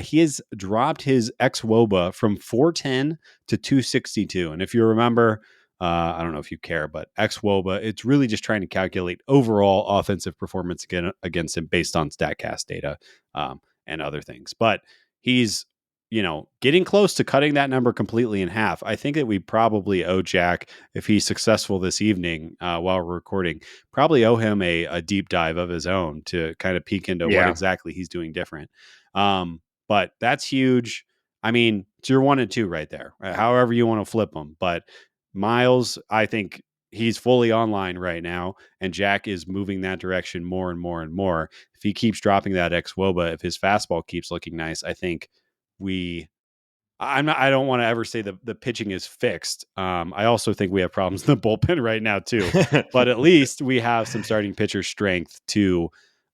S2: He has dropped his xWOBA from 410 to 262. And if you remember, I don't know if you care, but xWOBA, it's really just trying to calculate overall offensive performance against him based on StatCast data and other things. But he's getting close to cutting that number completely in half. I think that we probably owe Jack, if he's successful this evening while we're recording, probably owe him a deep dive of his own to kind of peek into what exactly he's doing different. But that's huge. I mean, it's your 1 and 2 right there, however you want to flip them. But Miles, I think he's fully online right now, and Jack is moving that direction more and more and more. If he keeps dropping that xWOBA, if his fastball keeps looking nice, I think I don't want to ever say the pitching is fixed. I also think we have problems in the bullpen right now too, but at least we have some starting pitcher strength to,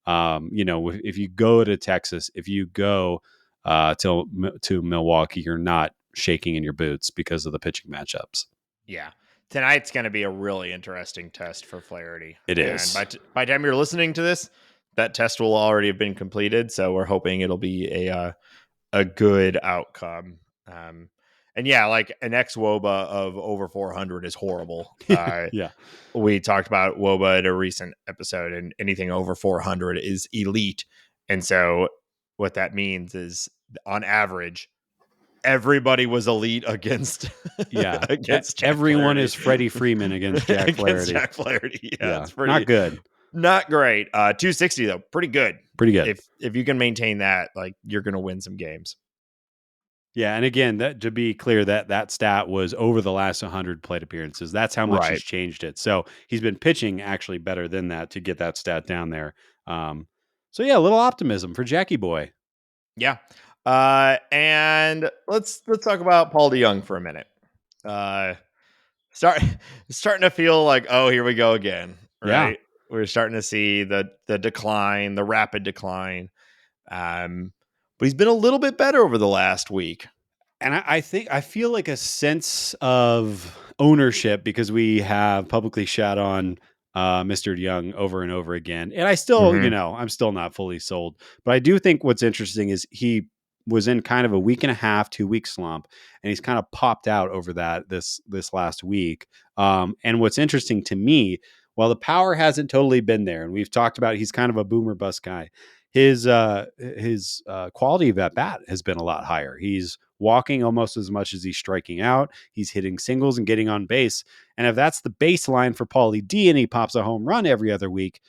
S2: if you go to Texas, if you go to Milwaukee, you're not shaking in your boots because of the pitching matchups.
S1: Yeah. tonight's going to be a really interesting test for Flaherty.
S2: It
S1: And
S2: is.
S1: by the time you're listening to this, that test will already have been completed. So we're hoping it'll be a good outcome. And yeah, like an ex-WOBA of over 400 is horrible.
S2: Yeah.
S1: We talked about WOBA in a recent episode, and anything over 400 is elite. And so what that means is, on average, everybody was elite against
S2: Yeah.
S1: against Jack
S2: Everyone
S1: Flaherty.
S2: is Freddie Freeman against Jack
S1: Against
S2: Flaherty.
S1: Jack Flaherty. Yeah,
S2: Yeah.
S1: it's pretty
S2: Not good.
S1: not great. 260 though, pretty good.
S2: Pretty good.
S1: If you can maintain that, like, you're gonna win some games.
S2: Yeah, and again, that to be clear, that stat was over the last 100 plate appearances. That's how much
S1: Right.
S2: he's changed it. So he's been pitching actually better than that to get that stat down there. So yeah, a little optimism for Jackie Boy.
S1: Yeah. And let's talk about Paul DeYoung for a minute. Starting to feel like, oh, here we go again,
S2: Yeah.
S1: right? We're starting to see the decline, the rapid decline. But he's been a little bit better over the last week.
S2: And I feel like a sense of ownership because we have publicly shot on Mr. Young over and over again. And I still, I'm still not fully sold. But I do think what's interesting is he was in kind of a week and a half, 2 week slump, and he's kind of popped out over that this last week. And what's interesting to me, while the power hasn't totally been there, and we've talked about he's kind of a boomer bust guy, his quality of at bat has been a lot higher. He's walking almost as much as he's striking out. He's hitting singles and getting on base. And if that's the baseline for Paulie D and he pops a home run every other week,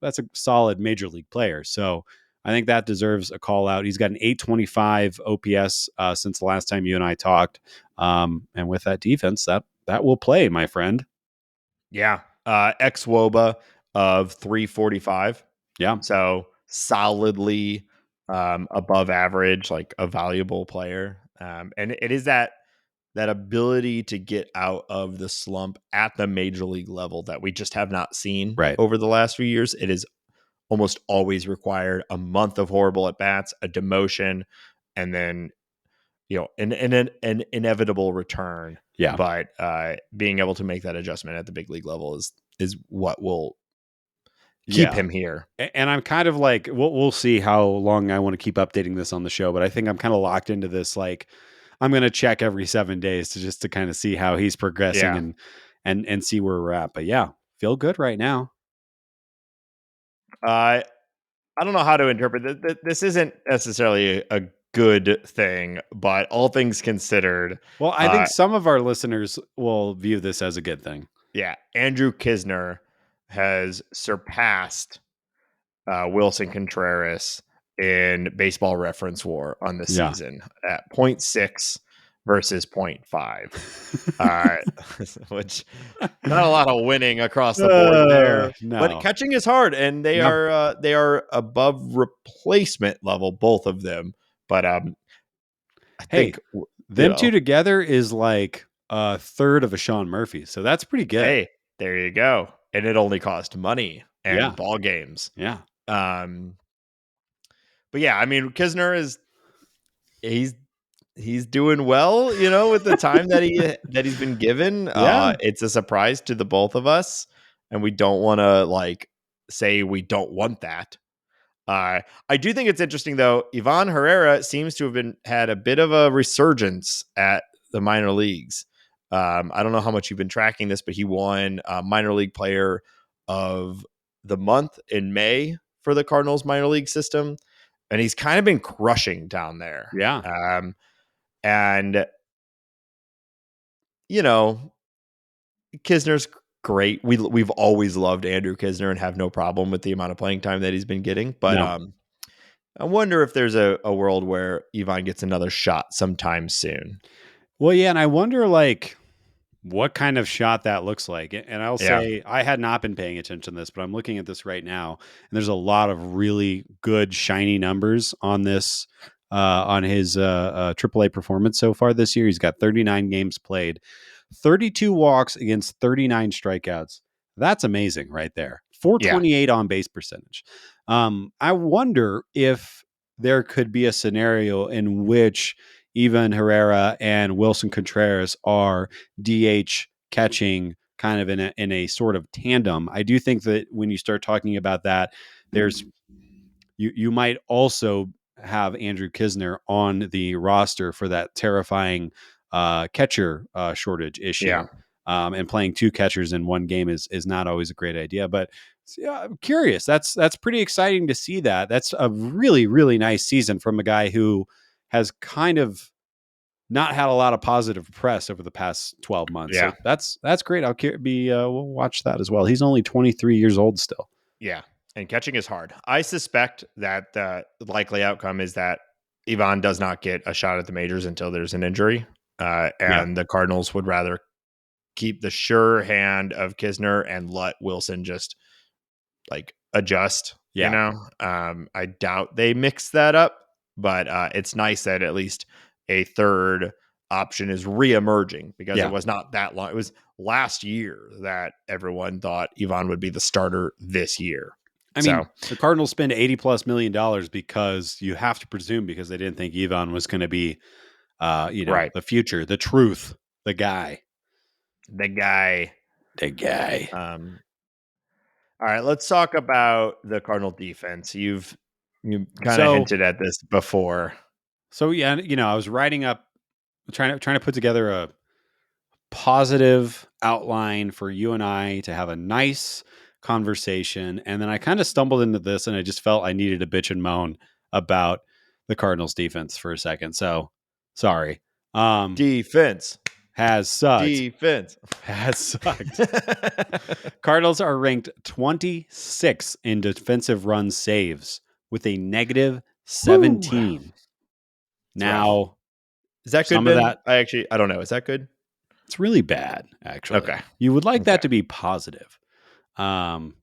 S2: that's a solid major league player. So I think that deserves a call out. He's got an 825 OPS since the last time you and I talked. And with that defense, that will play, my friend.
S1: Yeah. Ex-WOBA of 345.
S2: Yeah.
S1: So solidly above average, like a valuable player. And it is that ability to get out of the slump at the major league level that we just have not seen over the last few years. It is almost always required a month of horrible at bats, a demotion, and then an inevitable return.
S2: Yeah.
S1: But being able to make that adjustment at the big league level is what will keep him here.
S2: And I'm kind of like, we'll see how long I want to keep updating this on the show, but I think I'm kind of locked into this. Like, I'm going to check every 7 days to kind of see how he's progressing and see where we're at. But yeah, feel good right now.
S1: I don't know how to interpret this. This isn't necessarily a good thing, but all things considered.
S2: Well, I think some of our listeners will view this as a good thing.
S1: Yeah. Andrew Kisner has surpassed Wilson Contreras in Baseball Reference War on the season at 0.6 versus 0.5, which not a lot of winning across the board there.
S2: No.
S1: But catching is hard, and they are above replacement level, both of them. But I think
S2: them two together is like a third of a Sean Murphy, so that's pretty good.
S1: Hey, there you go. And it only cost money and ball games.
S2: Yeah.
S1: But yeah, I mean, Kisner he's doing well, with the time that he's been given. It's a surprise to the both of us, and we don't want to say we don't want that. I do think it's interesting though. Ivan Herrera seems to have had a bit of a resurgence at the minor leagues. I don't know how much you've been tracking this, but he won minor league player of the month in May for the Cardinals minor league system. And he's kind of been crushing down there.
S2: Yeah.
S1: And, Kisner's great. We've always loved Andrew Kisner and have no problem with the amount of playing time that he's been getting. But I wonder if there's a world where Ivan gets another shot sometime soon.
S2: Well, yeah. And I wonder, what kind of shot that looks like. And I'll say I had not been paying attention to this, but I'm looking at this right now, and there's a lot of really good shiny numbers on this, on his AAA performance so far this year. He's got 39 games played, 32 walks against 39 strikeouts. That's amazing right there. 428 on base percentage. I wonder if there could be a scenario in which Ivan Herrera and Wilson Contreras are DH catching kind of in a sort of tandem. I do think that when you start talking about that, there's you might also have Andrew Kisner on the roster for that terrifying catcher shortage issue. And playing two catchers in one game is not always a great idea. But yeah, I'm curious. That's pretty exciting to see that. That's a really, really nice season from a guy who has kind of not had a lot of positive press over the past 12 months.
S1: Yeah.
S2: So that's great. We'll watch that as well. He's only 23 years old still.
S1: Yeah. And catching is hard. I suspect that the likely outcome is that Ivan does not get a shot at the majors until there's an injury. And the Cardinals would rather keep the sure hand of Kisner and let Wilson just like adjust. You know, I doubt they mix that up, but it's nice that at least a third option is reemerging, because it was not that long. It was last year that everyone thought Ivan would be the starter this year.
S2: I mean, the Cardinals spend $80+ million because you have to presume, because they didn't think Ivan was going to be, the future, the truth, the guy.
S1: All right, let's talk about the Cardinal defense. You kind of hinted at this before.
S2: So yeah, I was writing up, trying to put together a positive outline for you and I to have a nice conversation, and then I kind of stumbled into this, and I just felt I needed to bitch and moan about the Cardinals defense for a second. So sorry.
S1: Defense
S2: has sucked.
S1: Defense
S2: has sucked. Cardinals are ranked 26 in defensive run saves with a negative 17.
S1: Ooh.
S2: Now,
S1: is that good? That I don't know. Is that good?
S2: It's really bad, actually.
S1: Okay.
S2: You would like that to be positive. And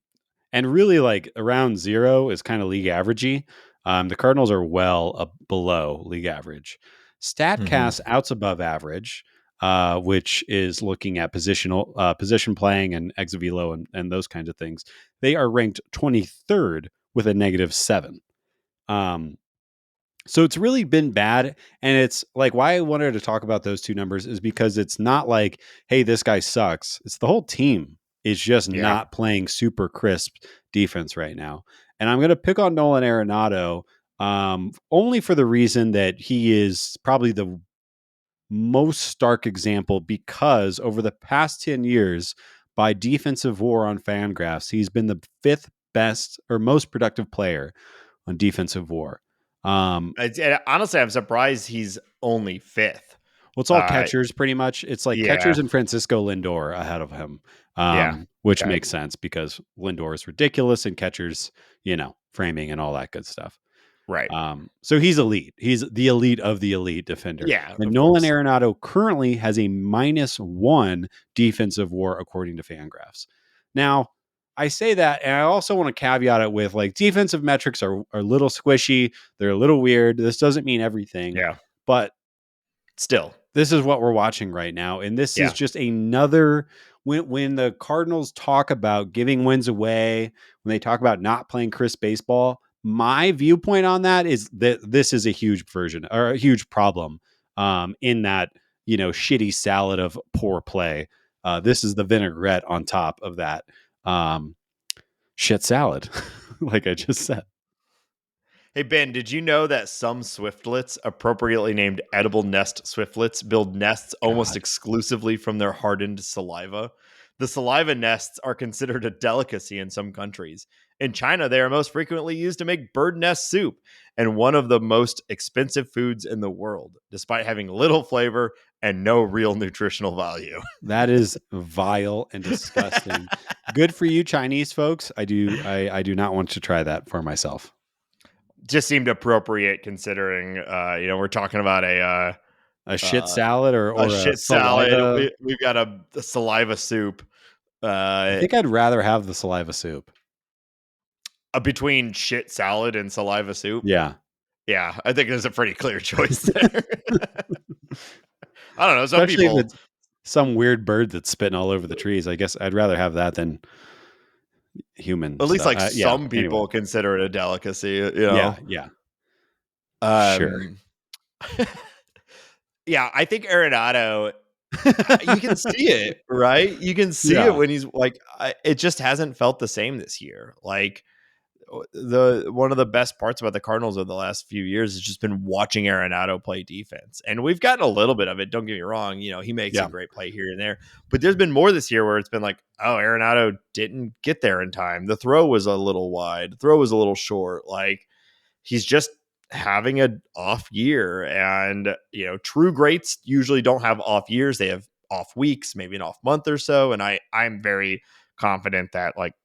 S2: really, like, around 0 is kind of league averagey. The Cardinals are well below league average. StatCast outs above average, which is looking at position playing and ex velo and those kinds of things. They are ranked 23rd with a negative 7. So it's really been bad. And it's like, why I wanted to talk about those two numbers is because it's not like, hey, this guy sucks. It's the whole team is just not playing super crisp defense right now. And I'm going to pick on Nolan Arenado only for the reason that he is probably the most stark example, because over the past 10 years, by defensive WAR on Fangraphs, he's been the 5th best or most productive player on defensive WAR.
S1: Honestly, I'm surprised he's only 5th.
S2: Well, it's all catchers pretty much. It's like catchers and Francisco Lindor ahead of him, which makes sense because Lindor is ridiculous and catchers, framing and all that good stuff.
S1: Right.
S2: So he's elite. He's the elite of the elite defender.
S1: Yeah.
S2: And Nolan Arenado currently has a -1 defensive WAR according to Fangraphs. Now, I say that, and I also want to caveat it with, like, defensive metrics are a little squishy. They're a little weird. This doesn't mean everything.
S1: Yeah.
S2: But
S1: still,
S2: this is what we're watching right now. And this is just another, when the Cardinals talk about giving wins away, when they talk about not playing crisp baseball, my viewpoint on that is that this is a huge version or a huge problem in that, shitty salad of poor play. This is the vinaigrette on top of that shit salad, like I just said.
S1: Hey, Ben, did you know that some swiftlets, appropriately named edible nest swiftlets, build nests almost exclusively from their hardened saliva? The saliva nests are considered a delicacy in some countries. In China, they are most frequently used to make bird nest soup, and one of the most expensive foods in the world, despite having little flavor and no real nutritional value.
S2: That is vile and disgusting. Good for you, Chinese folks. I do not want to try that for myself.
S1: Just seemed appropriate considering, we're talking about a
S2: shit salad or a
S1: shit salad. We've got a saliva soup.
S2: I think I'd rather have the saliva soup.
S1: Between shit salad and saliva soup?
S2: Yeah.
S1: Yeah, I think there's a pretty clear choice there. I don't know. Some
S2: Especially
S1: people...
S2: if it's some weird bird that's spitting all over the trees. I guess I'd rather have that than human.
S1: At least some people consider it a delicacy,
S2: Yeah.
S1: Sure. Yeah, I think Arenado You can see it, right? You can see it
S2: Yeah.
S1: when he's like, it just hasn't felt the same this year. Like, the one of the best parts about the Cardinals over the last few years has just been watching Arenado play defense. And we've gotten a little bit of it. Don't get me wrong. He makes a great play here and there, but there's been more this year where it's been like, oh, Arenado didn't get there in time. The throw was a little wide. The throw was a little short. Like, he's just having an off year. And, true greats usually don't have off years. They have off weeks, maybe an off month or so. And I'm very confident that, like,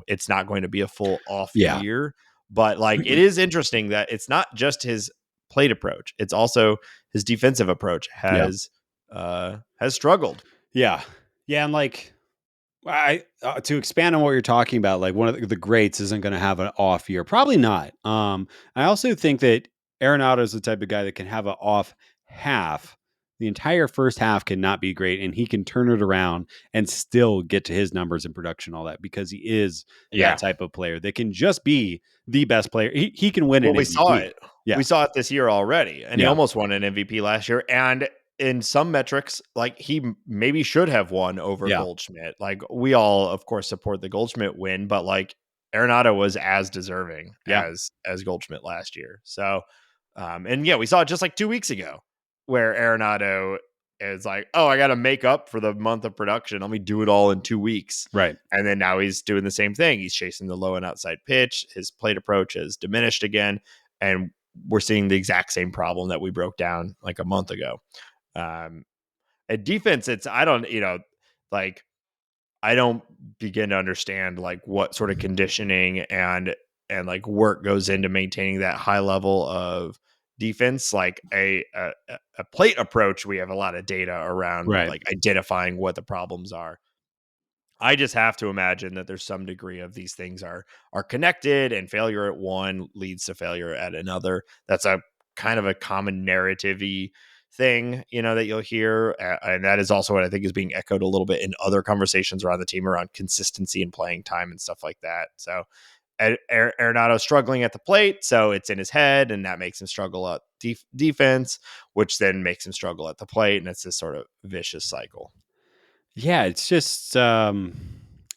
S1: it's not going to be a full off year. But, like, it is interesting that it's not just his plate approach. It's also his defensive approach has struggled.
S2: Yeah. Yeah. And like, to expand on what you're talking about, like one of the greats isn't going to have an off year. Probably not. I also think that Arenado is the type of guy that can have an off half. The entire first half cannot be great, and he can turn it around and still get to his numbers and production, all that, because he is that type of player that can just be the best player. He can win an MVP.
S1: We saw it. Yeah. We saw it this year already, and he almost won an MVP last year. And in some metrics, like, he maybe should have won over Goldschmidt. Like, we all, of course, support the Goldschmidt win, but, like, Arenado was as deserving as Goldschmidt last year. So, and we saw it just like 2 weeks ago, where Arenado is like, oh, I got to make up for the month of production. Let me do it all in 2 weeks.
S2: Right.
S1: And then now he's doing the same thing. He's chasing the low and outside pitch. His plate approach has diminished again. And we're seeing the exact same problem that we broke down like a month ago. At defense, I don't begin to understand, like, what sort of conditioning and like work goes into maintaining that high level of defense. Like a plate approach, we have a lot of data around, like, identifying what the problems are. I just have to imagine that there's some degree of these things are connected, and failure at one leads to failure at another. That's a kind of a common narrative-y thing, that you'll hear. And that is also what I think is being echoed a little bit in other conversations around the team around consistency and playing time and stuff like that. So Arenado struggling at the plate, so it's in his head, and that makes him struggle at defense, which then makes him struggle at the plate. And it's this sort of vicious cycle.
S2: Yeah, it's just it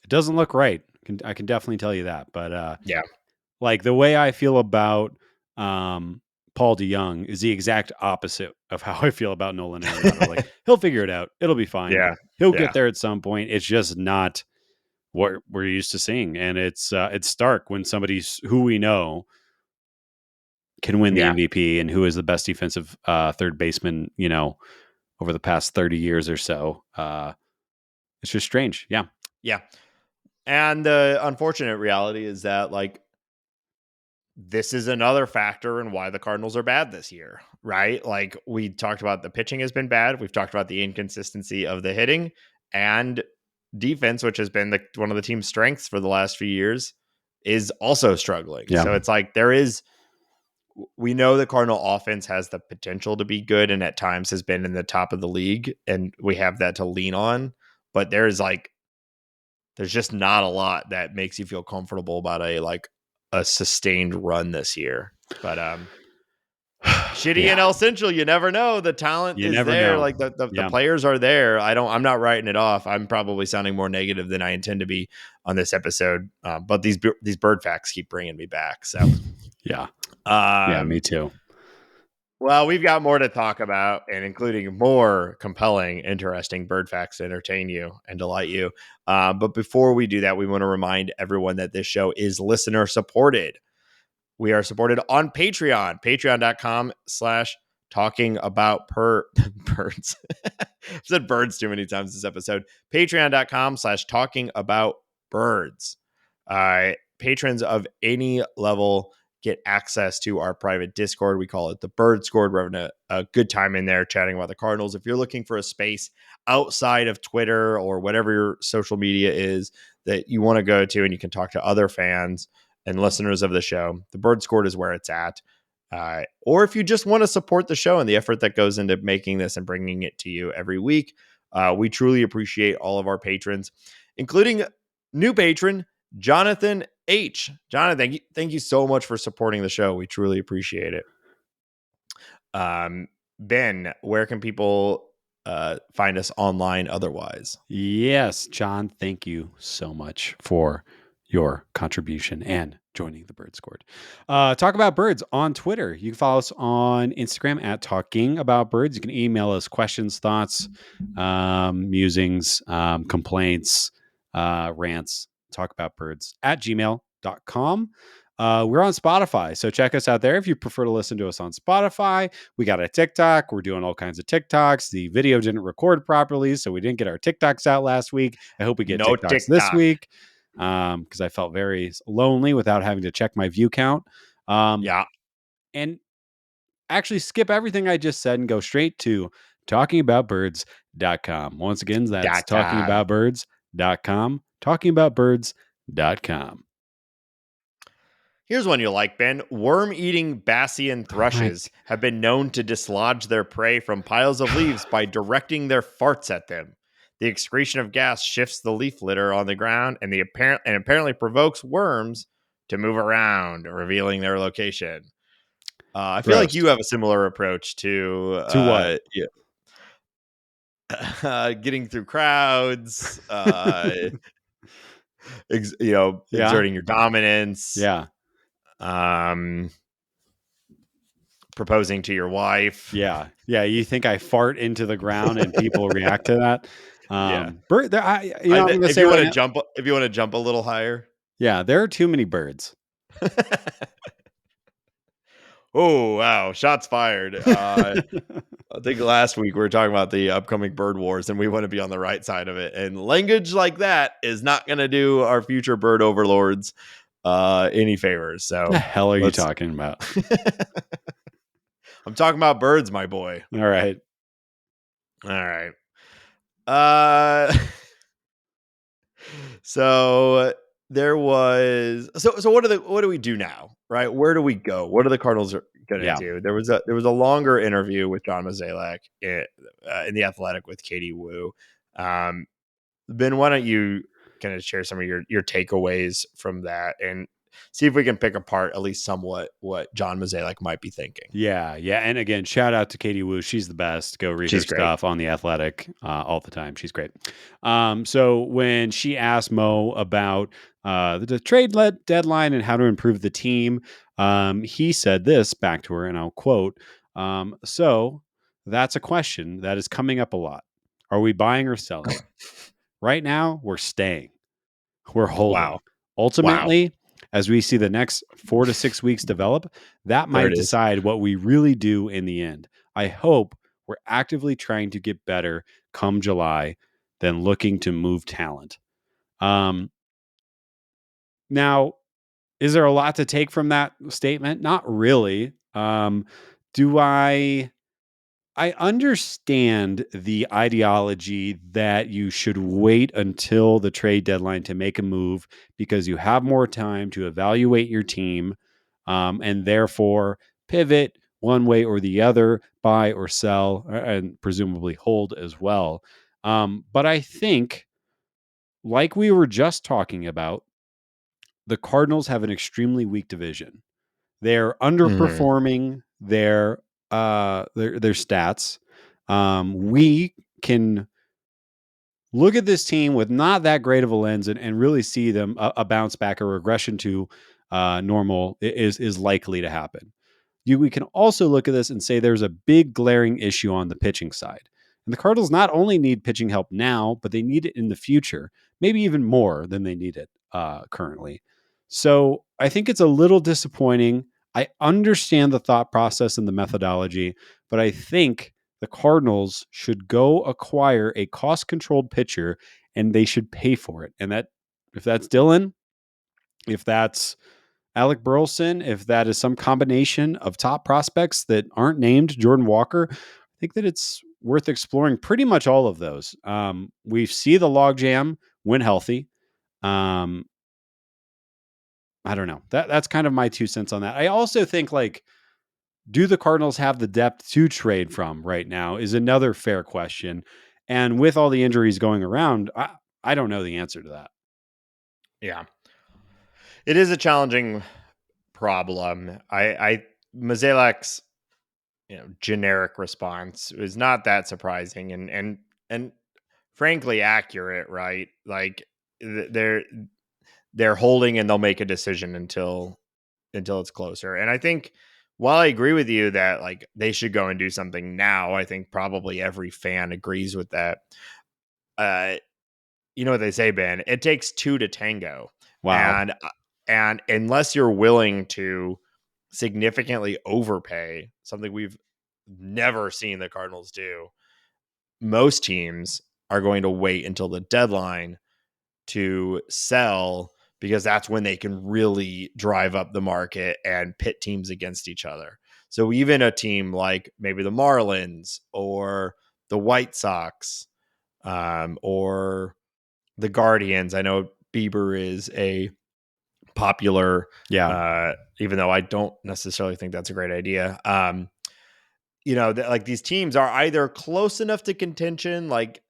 S2: doesn't look right. I can definitely tell you that. But like, the way I feel about Paul DeYoung is the exact opposite of how I feel about Nolan Arenado. Like, he'll figure it out. It'll be fine.
S1: Yeah.
S2: He'll get there at some point. It's just not what we're used to seeing. And it's stark when somebody's who we know can win the MVP and who is the best defensive third baseman, over the past 30 years or so. It's just strange. Yeah.
S1: Yeah. And the unfortunate reality is that, like, this is another factor in why the Cardinals are bad this year, right? Like, we talked about the pitching has been bad. We've talked about the inconsistency of the hitting, and defense, which has been one of the team's strengths for the last few years, is also struggling. Yeah. So it's like we know the Cardinal offense has the potential to be good, and at times has been in the top of the league, and we have that to lean on. But there's just not a lot that makes you feel comfortable about a sustained run this year. But shitty NL Central, you never know. The talent is there. Know. Like the players are there. I'm not writing it off. I'm probably sounding more negative than I intend to be on this episode. But these bird facts keep bringing me back. So
S2: yeah, me too.
S1: Well, we've got more to talk about, and including more compelling, interesting bird facts to entertain you and delight you. But before we do that, we want to remind everyone that this show is listener supported. We are supported on Patreon, patreon.com/talking about birds. I've said birds too many times this episode. Patreon.com/talking about birds. Patrons of any level get access to our private Discord. We call it the Bird Squad. We're having a good time in there chatting about the Cardinals. If you're looking for a space outside of Twitter or whatever your social media is that you want to go to, and you can talk to other fans and listeners of the show, the Bird Squad is where it's at. Or if you just want to support the show and the effort that goes into making this and bringing it to you every week, we truly appreciate all of our patrons, including new patron, Jonathan H. Jonathan, thank you so much for supporting the show. We truly appreciate it. Ben, where can people find us online otherwise.
S2: Yes, John, thank you so much for your contribution and joining the Bird Squad. Talk About Birds on Twitter. You can follow us on Instagram at Talking About Birds. You can email us questions, thoughts, musings, complaints, rants, talkaboutbirds at gmail.com. We're on Spotify, so check us out there if you prefer to listen to us on Spotify. We got a TikTok. We're doing all kinds of TikToks. The video didn't record properly, so we didn't get our TikToks out last week. I hope we get
S1: No
S2: TikToks this
S1: TikTok.
S2: week because I felt very lonely without having to check my view count.
S1: Yeah.
S2: And actually skip everything I just said and go straight to talkingaboutbirds.com. Once again, that's talkingaboutbirds.com. Talkingaboutbirds.com.
S1: Here's one you'll like, Ben. Worm-eating Bassian thrushes have been known to dislodge their prey from piles of leaves by directing their farts at them. The excretion of gas shifts the leaf litter on the ground and apparently provokes worms to move around, revealing their location. I feel like you have a similar approach to
S2: what?
S1: Getting through crowds, exerting your dominance.
S2: Yeah.
S1: Proposing to your wife.
S2: Yeah. You think I fart into the ground and people react to that?
S1: Yeah.
S2: Bird. I'm going to
S1: if
S2: say
S1: you
S2: right
S1: want to
S2: now,
S1: jump, if you want to jump a little higher.
S2: Yeah, there are too many birds.
S1: Oh wow! Shots fired. I think last week we were talking about the upcoming bird wars, and we want to be on the right side of it. And language like that is not going to do our future bird overlords any favors. So,
S2: what the hell are you talking about?
S1: I'm talking about birds, my boy.
S2: All right.
S1: So there was so what do we do now, right? Where do we go? What are the Cardinals going to do? There was a longer interview with John Mozeliak in the Athletic with Katie Wu. Ben, why don't you kind of share some of your takeaways from that and see if we can pick apart at least somewhat what John Mozeliak might be thinking.
S2: Yeah. And again, shout out to Katie Wu. She's the best. Go read her stuff on The Athletic all the time. She's great. So when she asked Mo about the trade deadline and how to improve the team, he said this back to her, and I'll quote, so that's a question that is coming up a lot. Are we buying or selling? Right now, we're staying. We're holding.
S1: Wow.
S2: Ultimately, as we see the next 4 to 6 weeks develop, that might decide what we really do in the end. I hope we're actively trying to get better come July than looking to move talent. Now, is there a lot to take from that statement? Not really. I understand the ideology that you should wait until the trade deadline to make a move because you have more time to evaluate your team and therefore pivot one way or the other, buy or sell, and presumably hold as well. But I think, like we were just talking about, the Cardinals have an extremely weak division. They're underperforming their stats. We can look at this team with not that great of a lens and really see them a bounce back, a regression to normal is likely to happen. We can also look at this and say there's a big glaring issue on the pitching side. And the Cardinals not only need pitching help now, but they need it in the future, maybe even more than they need it currently. So I think it's a little disappointing. I understand the thought process and the methodology, but I think the Cardinals should go acquire a cost-controlled pitcher and they should pay for it. And that, if that's Dylan, if that's Alec Burleson, if that is some combination of top prospects that aren't named Jordan Walker, I think that it's worth exploring pretty much all of those. We see the logjam when healthy. I don't know. That's kind of my 2 cents on that. I also think, like, do the Cardinals have the depth to trade from right now is another fair question. And with all the injuries going around, I don't know the answer to that.
S1: Yeah. It is a challenging problem. Mozeliak's, generic response is not that surprising and frankly accurate, right? Like they're holding and they'll make a decision until it's closer. And I think while I agree with you that like they should go and do something now, I think probably every fan agrees with that. Uh, you know what they say, Ben? It takes two to tango,
S2: Wow.
S1: and unless you're willing to significantly overpay, something we've never seen the Cardinals do, most teams are going to wait until the deadline to sell because that's when they can really drive up the market and pit teams against each other. So even a team like maybe the Marlins or the White Sox or the Guardians, I know Bieber is a popular,
S2: Yeah.
S1: even though I don't necessarily think that's a great idea. Like these teams are either close enough to contention, like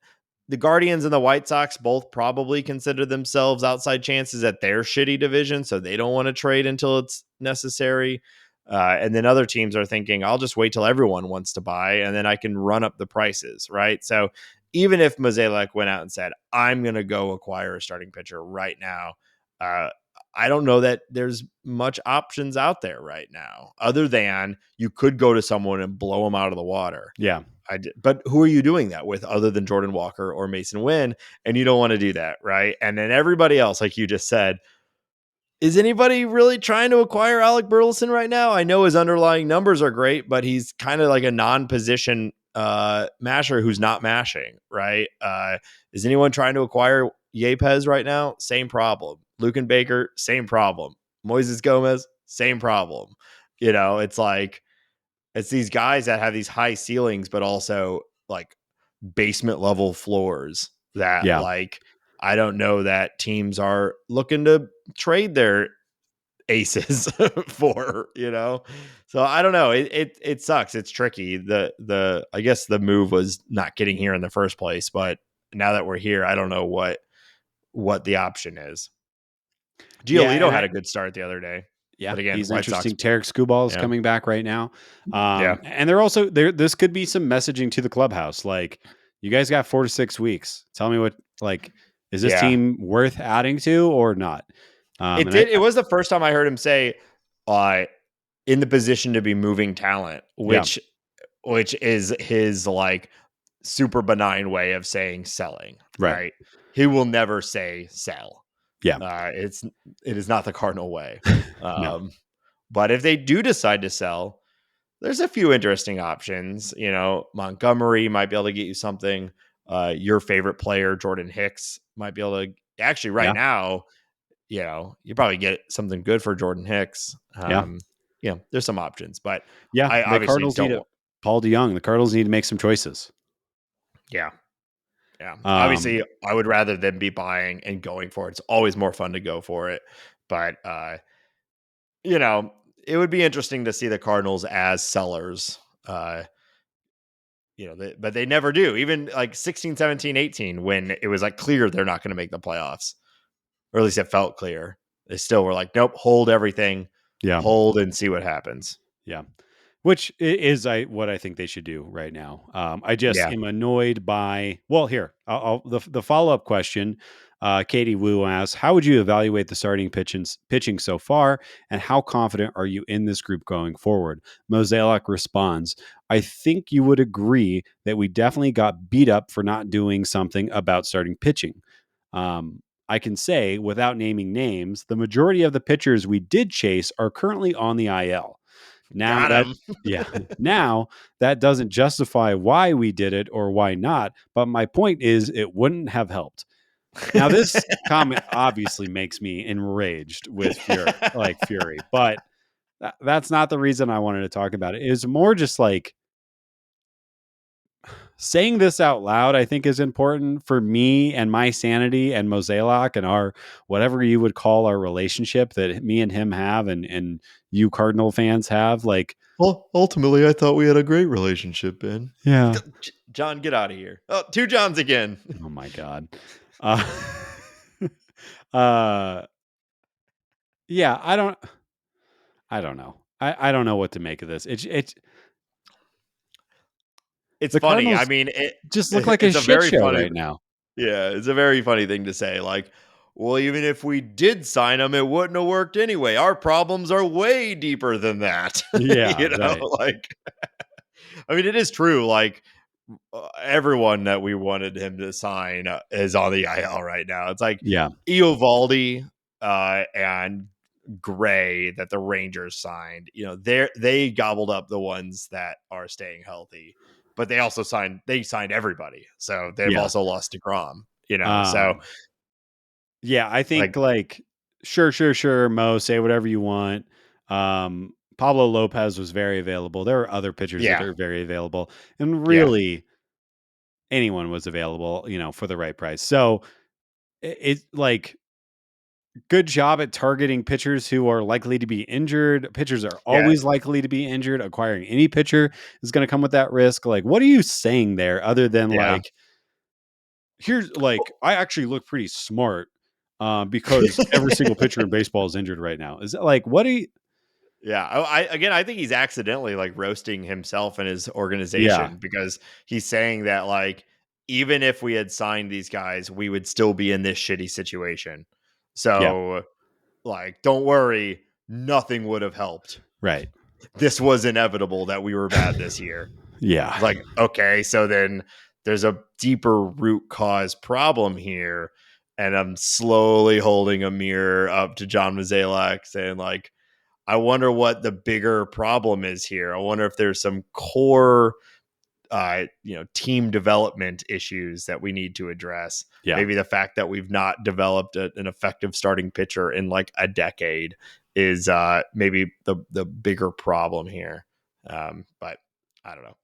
S1: the Guardians and the White Sox both probably consider themselves outside chances at their shitty division, so they don't want to trade until it's necessary. And then other teams are thinking, I'll just wait till everyone wants to buy, and then I can run up the prices, right? So even if Mozeliak went out and said, I'm going to go acquire a starting pitcher right now, uh, I don't know that there's much options out there right now, other than you could go to someone and blow them out of the water.
S2: Yeah.
S1: But who are you doing that with other than Jordan Walker or Mason Wynn? And you don't want to do that, right? And then everybody else, like you just said, is anybody really trying to acquire Alec Burleson right now? I know his underlying numbers are great, but he's kind of like a non-position masher who's not mashing, right? Is anyone trying to acquire Yepes right now? Same problem. Luken Baker, same problem. Moises Gomez, same problem. It's like it's these guys that have these high ceilings, but also like basement level floors that
S2: Yeah.
S1: like I don't know that teams are looking to trade their aces for. So I don't know. It sucks. It's tricky. The I guess the move was not getting here in the first place, but now that we're here, I don't know what the option is.
S2: Yeah.
S1: Giolito
S2: And
S1: had a good start the other day,
S2: yeah,
S1: but again,
S2: he's
S1: White Sox.
S2: interesting. Tarek Skubal is
S1: Yeah,
S2: coming back right now.
S1: yeah,
S2: And they're also there. This could be some messaging to the clubhouse. Like, you guys got 4 to 6 weeks. Tell me is this
S1: yeah.
S2: team worth adding to or not?
S1: It
S2: And
S1: did. It was the first time I heard him say, uh, in the position to be moving talent,
S2: yeah,
S1: which is his like super benign way of saying selling,
S2: right.
S1: right? He will never say sell.
S2: Yeah.
S1: It is not the Cardinal way.
S2: No.
S1: But if they do decide to sell, there's a few interesting options. Montgomery might be able to get you something. Your favorite player, Jordan Hicks, might be able to actually right
S2: Yeah.
S1: now. You probably get something good for Jordan Hicks.
S2: Yeah.
S1: There's some options, but
S2: Yeah.
S1: I
S2: The
S1: obviously
S2: Cardinals need
S1: don't
S2: a
S1: want.
S2: Paul DeYoung. The Cardinals need to make some choices.
S1: Yeah, yeah.
S2: Um,
S1: Obviously, I would rather them be buying and going for it. It's always more fun to go for it, but you know, it would be interesting to see the Cardinals as sellers. But they never do. Even like 16, 17, 18, when it was like clear they're not going to make the playoffs, or at least it felt clear. They still were like, nope, hold everything,
S2: yeah.
S1: hold and see what happens.
S2: Yeah. Which is what I think they should do right now. I just
S1: Yeah.
S2: am annoyed by. Well, here the follow up question. Katie Wu asks, "How would you evaluate the starting pitching so far, and how confident are you in this group going forward?" Mozeliak responds, "I think you would agree that we definitely got beat up for not doing something about starting pitching. I can say, without naming names, the majority of the pitchers we did chase are currently on the IL." Now
S1: Got
S2: that
S1: him.
S2: yeah, now that doesn't justify why we did it or why not, but my point is it wouldn't have helped. Now this comment obviously makes me enraged with fury, but that's not the reason I wanted to talk about it. It's more just like saying this out loud, I think is important for me and my sanity and Mozeliak and our whatever you would call our relationship that me and him have and you Cardinal fans have. Like,
S1: Well, ultimately, I thought we had a great relationship, Ben.
S2: yeah.
S1: John, get out of here. Oh, two Johns again.
S2: Oh my God. Uh, uh yeah, I don't know. I don't know what to make of this. It's
S1: it's
S2: The
S1: funny. I
S2: Cardinals
S1: mean,
S2: just look like a
S1: it's a
S2: shit
S1: very
S2: show
S1: funny.
S2: right now.
S1: Yeah, it's a very funny thing to say. Like, well, even if we did sign him, it wouldn't have worked anyway. Our problems are way deeper than that.
S2: Yeah, right.
S1: Like, I mean, it is true. Like, everyone that we wanted him to sign is on the IL right now. It's like
S2: Yeah.
S1: Eovaldi and Gray that the Rangers signed. They gobbled up the ones that are staying healthy, but they also signed everybody. So they've
S2: Yeah.
S1: also lost DeGrom. So
S2: yeah, I think
S1: like,
S2: like sure, Mo, say whatever you want. Pablo Lopez was very available. There are other pitchers that
S1: yeah,
S2: are very available, and
S1: yeah,
S2: really anyone was available, for the right price. So it's like good job at targeting pitchers who are likely to be injured. Pitchers are
S1: yeah,
S2: always likely to be injured. Acquiring any pitcher is going to come with that risk. Like, what are you saying there other than
S1: yeah.
S2: like, here's like, I actually look pretty smart because every single pitcher in baseball is injured right now. Is that like, what do you,
S1: Yeah, I think he's accidentally like roasting himself and his
S2: yeah,
S1: organization because he's saying that like even if we had signed these guys, we would still be in this shitty situation.
S2: yeah,
S1: So like, don't worry, nothing would have helped.
S2: right.
S1: This was inevitable that we were bad this year.
S2: Yeah.
S1: Like, okay, so then there's a deeper root cause problem here, and I'm slowly holding a mirror up to John Mozeliak saying like, I wonder what the bigger problem is here. I wonder if there's some core, team development issues that we need to address.
S2: Yeah.
S1: Maybe the fact that we've not developed an effective starting pitcher in like a decade is maybe the bigger problem here. But I don't know.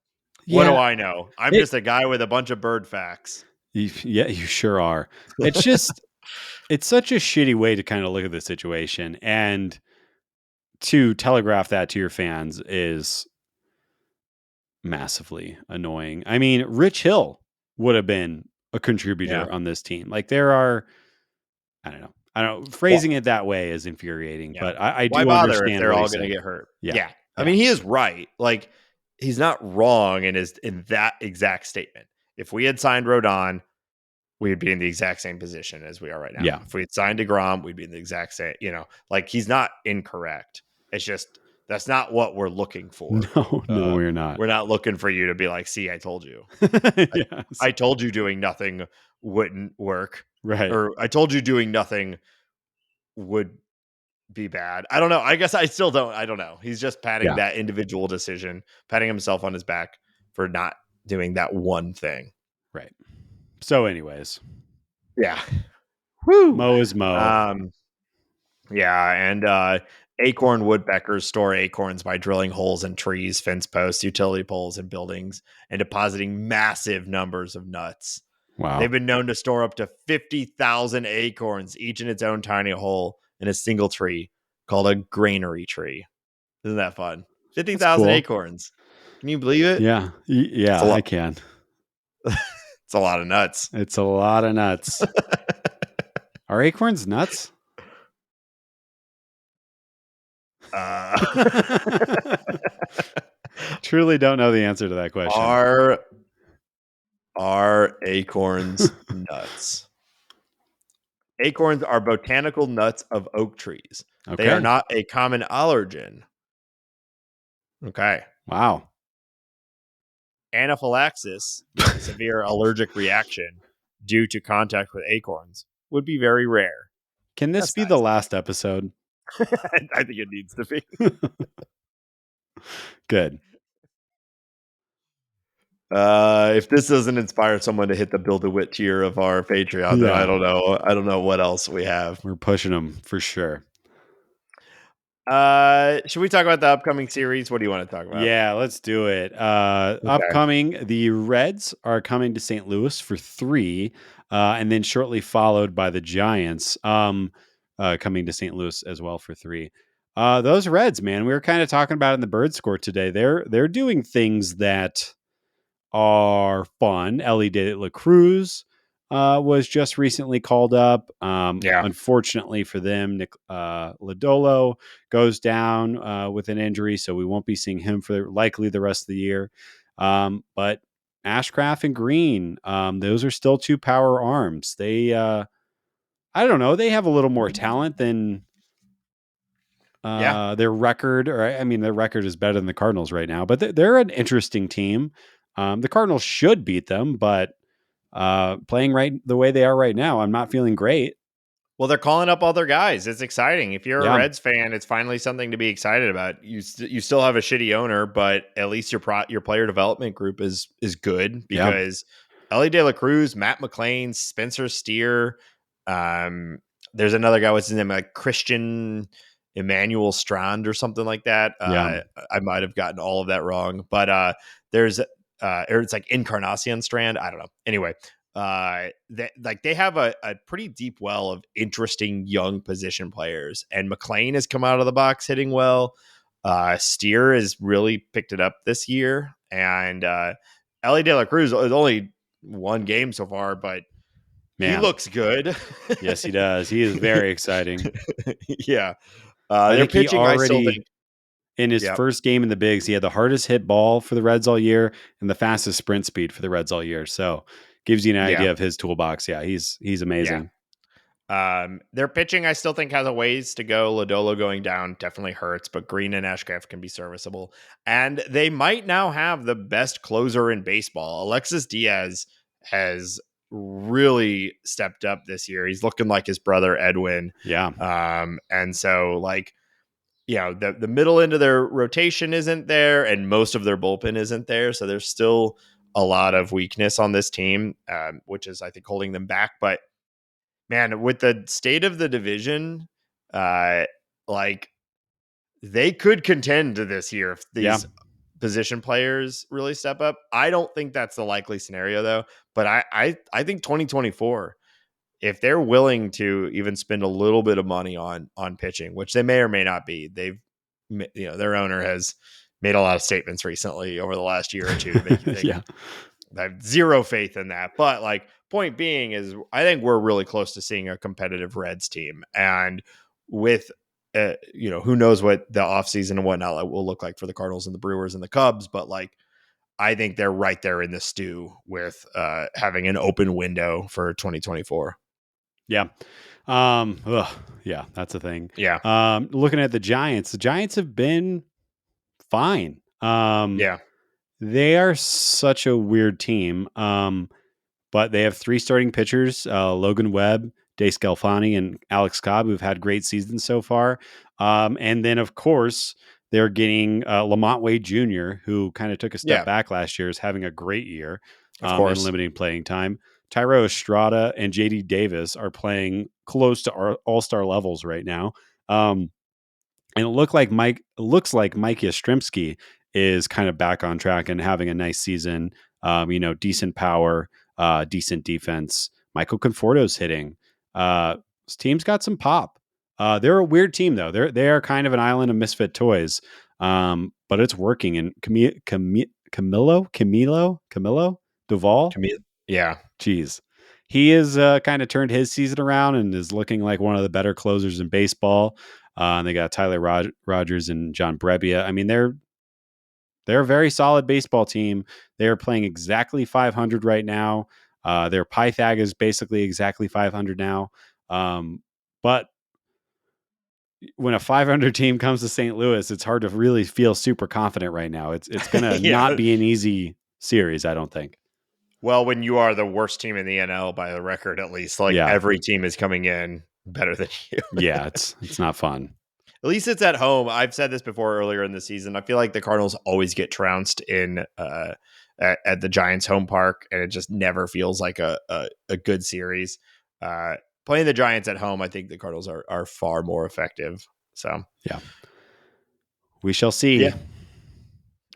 S1: What do
S2: Yeah.
S1: I know? I'm
S2: It,
S1: just a guy with a bunch of bird facts.
S2: yeah, you sure are. It's just, it's such a shitty way to kind of look at the situation. And to telegraph that to your fans is massively annoying. I mean, Rich Hill would have been a
S1: Yeah.
S2: contributor on this team. Like there are, I don't know. I don't
S1: Well,
S2: phrasing it that way is infuriating,
S1: yeah.
S2: but I
S1: Why
S2: do
S1: bother if
S2: understand
S1: they're
S2: what
S1: all
S2: he's
S1: going to
S2: saying.
S1: get hurt?
S2: Yeah.
S1: Yeah. I
S2: Yeah.
S1: mean, he is right. Like, he's not wrong in that exact statement. If we had signed Rodon, we'd be in the exact same position as we are right now.
S2: Yeah.
S1: If we had signed DeGrom, we'd be in the exact same, like, he's not incorrect. It's just that's not what we're looking for.
S2: No, we're not.
S1: We're not looking for you to be like, see, I told you.
S2: Yes.
S1: I told you doing nothing wouldn't work.
S2: Right.
S1: Or I told you doing nothing would be bad. I don't know. I guess I still don't. I don't know. He's just patting
S2: Yeah.
S1: that individual decision, patting himself on his back for not doing that one thing.
S2: Right. So, anyways,
S1: Yeah. Woo.
S2: Mo is Mo.
S1: Yeah, and acorn woodpeckers store acorns by drilling holes in trees, fence posts, utility poles, and buildings, and depositing massive numbers of nuts.
S2: Wow.
S1: They've been known to store up to 50,000 acorns, each in its own tiny hole in a single tree called a granary tree. Isn't that fun?
S2: That's
S1: 50,000
S2: cool.
S1: acorns. Can you believe it?
S2: Yeah.
S1: It's a
S2: Yeah, I
S1: lot.
S2: can.
S1: It's a lot of nuts.
S2: It's a lot of nuts. Are acorns nuts?
S1: uh,
S2: Truly don't know the answer to that question.
S1: are acorns nuts? Acorns are botanical nuts of oak trees. They are
S2: Okay.
S1: not a common allergen. Okay.
S2: Wow.
S1: Anaphylaxis, a severe allergic reaction due to contact with acorns, would be very rare.
S2: Can this
S1: That's
S2: be the
S1: nice.
S2: last episode?
S1: I think it needs to be.
S2: Good.
S1: If this doesn't inspire someone to hit the Build a Wit tier of our Patreon, then I
S2: Yeah.
S1: don't know. I don't know what else we have.
S2: We're pushing them for sure.
S1: Should we talk about the upcoming series? What do you want to talk about?
S2: Yeah, let's do it.
S1: Okay.
S2: Upcoming, the Reds are coming to St. Louis for 3, and then shortly followed by the Giants coming to St. Louis as well for 3. Those Reds, man, we were kind of talking about in the Bird Score today. They're doing things that are fun. Ellie De La Cruz was just recently called up.
S1: Yeah.
S2: Unfortunately for them, Nick Lodolo goes down with an injury, so we won't be seeing him for likely the rest of the year. But Ashcraft and Green. Those are still two power arms. They, I don't know. They have a little more talent than their record. Or I mean, their record is better than the Cardinals right now. But they're an interesting team. The Cardinals should beat them, but playing right the way they are right now, I'm not feeling great.
S1: Well, they're calling up all their guys. It's exciting. If you're a
S2: Yeah.
S1: Reds fan, it's finally something to be excited about. You still have a shitty owner, but at least your player development group is good
S2: Yeah.
S1: because Ellie De La Cruz, Matt McLean, Spencer Steer, there's another guy. What's his name? Like Christian Emmanuel Strand or something like that.
S2: Yeah.
S1: I might have gotten all of that wrong, but there's or it's like Encarnacion Strand. I don't know. Anyway, they have a pretty deep well of interesting young position players, and McLean has come out of the box hitting well. Steer has really picked it up this year, and Ellie De La Cruz is only one game so far, but he looks good.
S2: Yes, he does. He is very exciting.
S1: Yeah.
S2: I
S1: Their
S2: think he
S1: pitching, I still
S2: already,
S1: think,
S2: in his first game in the bigs, he had the hardest hit ball for the Reds all year and the fastest sprint speed for the Reds all year. So gives you an idea of his toolbox. Yeah, he's amazing.
S1: Their pitching, I still think, has a ways to go. Lodolo going down definitely hurts, but Green and Ashcraft can be serviceable. And they might now have the best closer in baseball. Alexis Diaz has really stepped up this year. He's looking like his brother Edwin.
S2: Yeah.
S1: And so the middle end of their rotation isn't there, and most of their bullpen isn't there. So there's still a lot of weakness on this team, which is, I think, holding them back. But man, with the state of the division, they could contend to this year if these position players really step up. I don't think that's the likely scenario though, but I think 2024, if they're willing to even spend a little bit of money on pitching, which they may or may not be, their owner has made a lot of statements recently over the last year or two to make you think. I have zero faith in that. But point being is I think we're really close to seeing a competitive Reds team. And with, who knows what the offseason and whatnot will look like for the Cardinals and the Brewers and the Cubs. But I think they're right there in the stew with having an open window for 2024.
S2: Yeah. Yeah, that's a thing.
S1: Yeah.
S2: Looking at the Giants have been fine. They are such a weird team. But they have three starting pitchers, Logan Webb, Dace Galfani, and Alex Cobb, who've had great seasons so far. And then, of course, they're getting Lamont Wade Jr., who kind of took a step back last year, is having a great year and limiting playing time. Tyro Estrada and JD Davis are playing close to all-star levels right now. And it looks like Mike Yastrzemski is kind of back on track and having a nice season. Decent power, decent defense. Michael Conforto's hitting. This team's got some pop. They're a weird team though. They are kind of an island of misfit toys. But it's working. And Camilo Duvall.
S1: Yeah.
S2: Jeez. He has kind of turned his season around and is looking like one of the better closers in baseball. They got Tyler Rogers and John Brebbia. I mean, they're a very solid baseball team. They are playing exactly 500 right now. Their Pythag is basically exactly 500 now. But when a 500 team comes to St. Louis, it's hard to really feel super confident right now. It's going to not be an easy series, I don't think.
S1: Well, when you are the worst team in the NL by the record, at least, every team is coming in better than you.
S2: Yeah, it's not fun.
S1: At least it's at home. I've said this before earlier in the season. I feel like the Cardinals always get trounced in at the Giants' home park, and it just never feels like a good series. Playing the Giants at home, I think the Cardinals are far more effective. So
S2: yeah, we shall see.
S1: Yeah.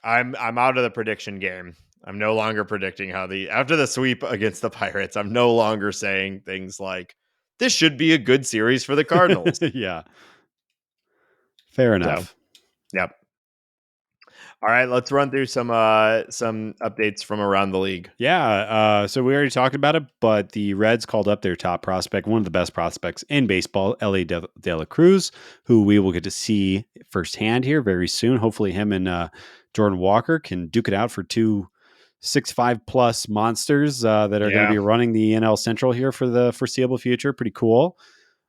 S1: I'm out of the prediction game. I'm no longer predicting after the sweep against the Pirates, I'm no longer saying things like this should be a good series for the Cardinals.
S2: Yeah. Fair enough.
S1: So, yep. All right, let's run through some updates from around the league.
S2: Yeah, so we already talked about it, but the Reds called up their top prospect, one of the best prospects in baseball, Ellie De La Cruz, who we will get to see firsthand here very soon. Hopefully him and Jordan Walker can duke it out for two 6'5" plus monsters that are going to be running the NL Central here for the foreseeable future. Pretty cool.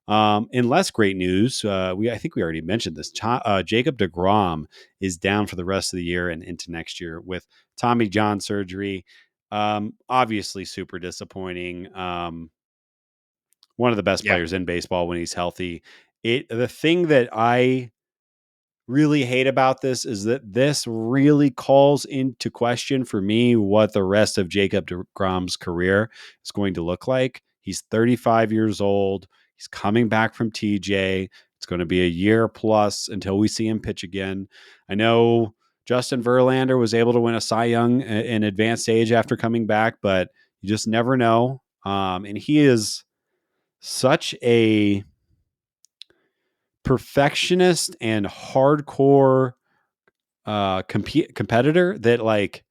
S2: In less great news, I think we already mentioned this. Jacob deGrom is down for the rest of the year and into next year with Tommy John surgery. Obviously, super disappointing. One of the best players in baseball when he's healthy. The thing that I really hate about this is that this really calls into question for me what the rest of Jacob deGrom's career is going to look like. He's 35 years old. He's coming back from TJ. It's going to be a year plus until we see him pitch again. I know Justin Verlander was able to win a Cy Young in advanced age after coming back, but you just never know. And he is such a perfectionist and hardcore competitor that, like,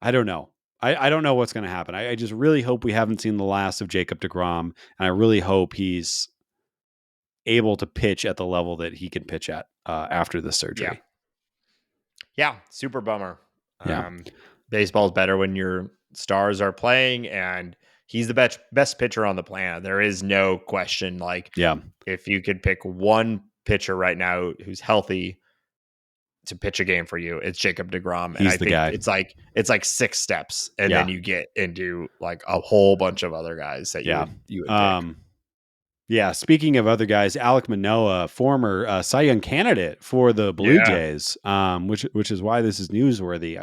S2: I don't know. I don't know what's going to happen. I just really hope we haven't seen the last of Jacob deGrom, and I really hope he's able to pitch at the level that he can pitch at after the surgery.
S1: Yeah, super bummer.
S2: Yeah.
S1: Baseball's better when your stars are playing, and he's the best pitcher on the planet. There is no question. Like, if you could pick one pitcher right now who's healthy to pitch a game for you, it's Jacob deGrom. And I think
S2: guy.
S1: it's like 6 steps, and then you get into like a whole bunch of other guys that you would pick.
S2: Yeah, speaking of other guys, Alek Manoah, former Cy Young candidate for the Blue Jays, which is why this is newsworthy.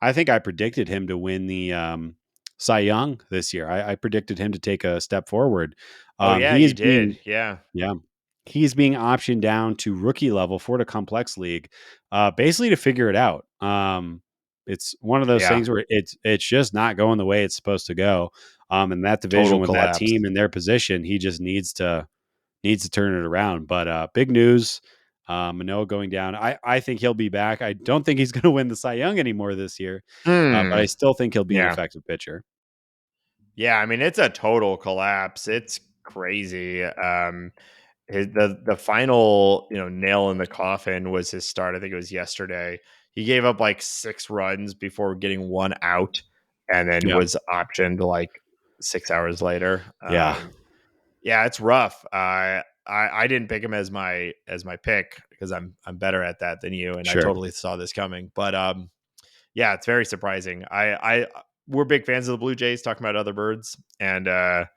S2: I think I predicted him to win the Cy Young this year. I predicted him to take a step forward.
S1: You did. Yeah.
S2: He's being optioned down to rookie level for the complex league, basically to figure it out. It's one of those things where it's just not going the way it's supposed to go. In that division with that team in their position, he just needs to turn it around. But big news, Manoah going down. I think he'll be back. I don't think he's going to win the Cy Young anymore this year, but I still think he'll be an effective pitcher.
S1: Yeah, I mean, it's a total collapse. It's crazy. The final nail in the coffin was his start. I think it was yesterday. He gave up like 6 runs before getting 1 out, and then was optioned like 6 hours later. Yeah, it's rough. I didn't pick him as my pick because I'm better at that than you, and I totally saw this coming. But yeah, it's very surprising. We're big fans of the Blue Jays, talking about other birds, and I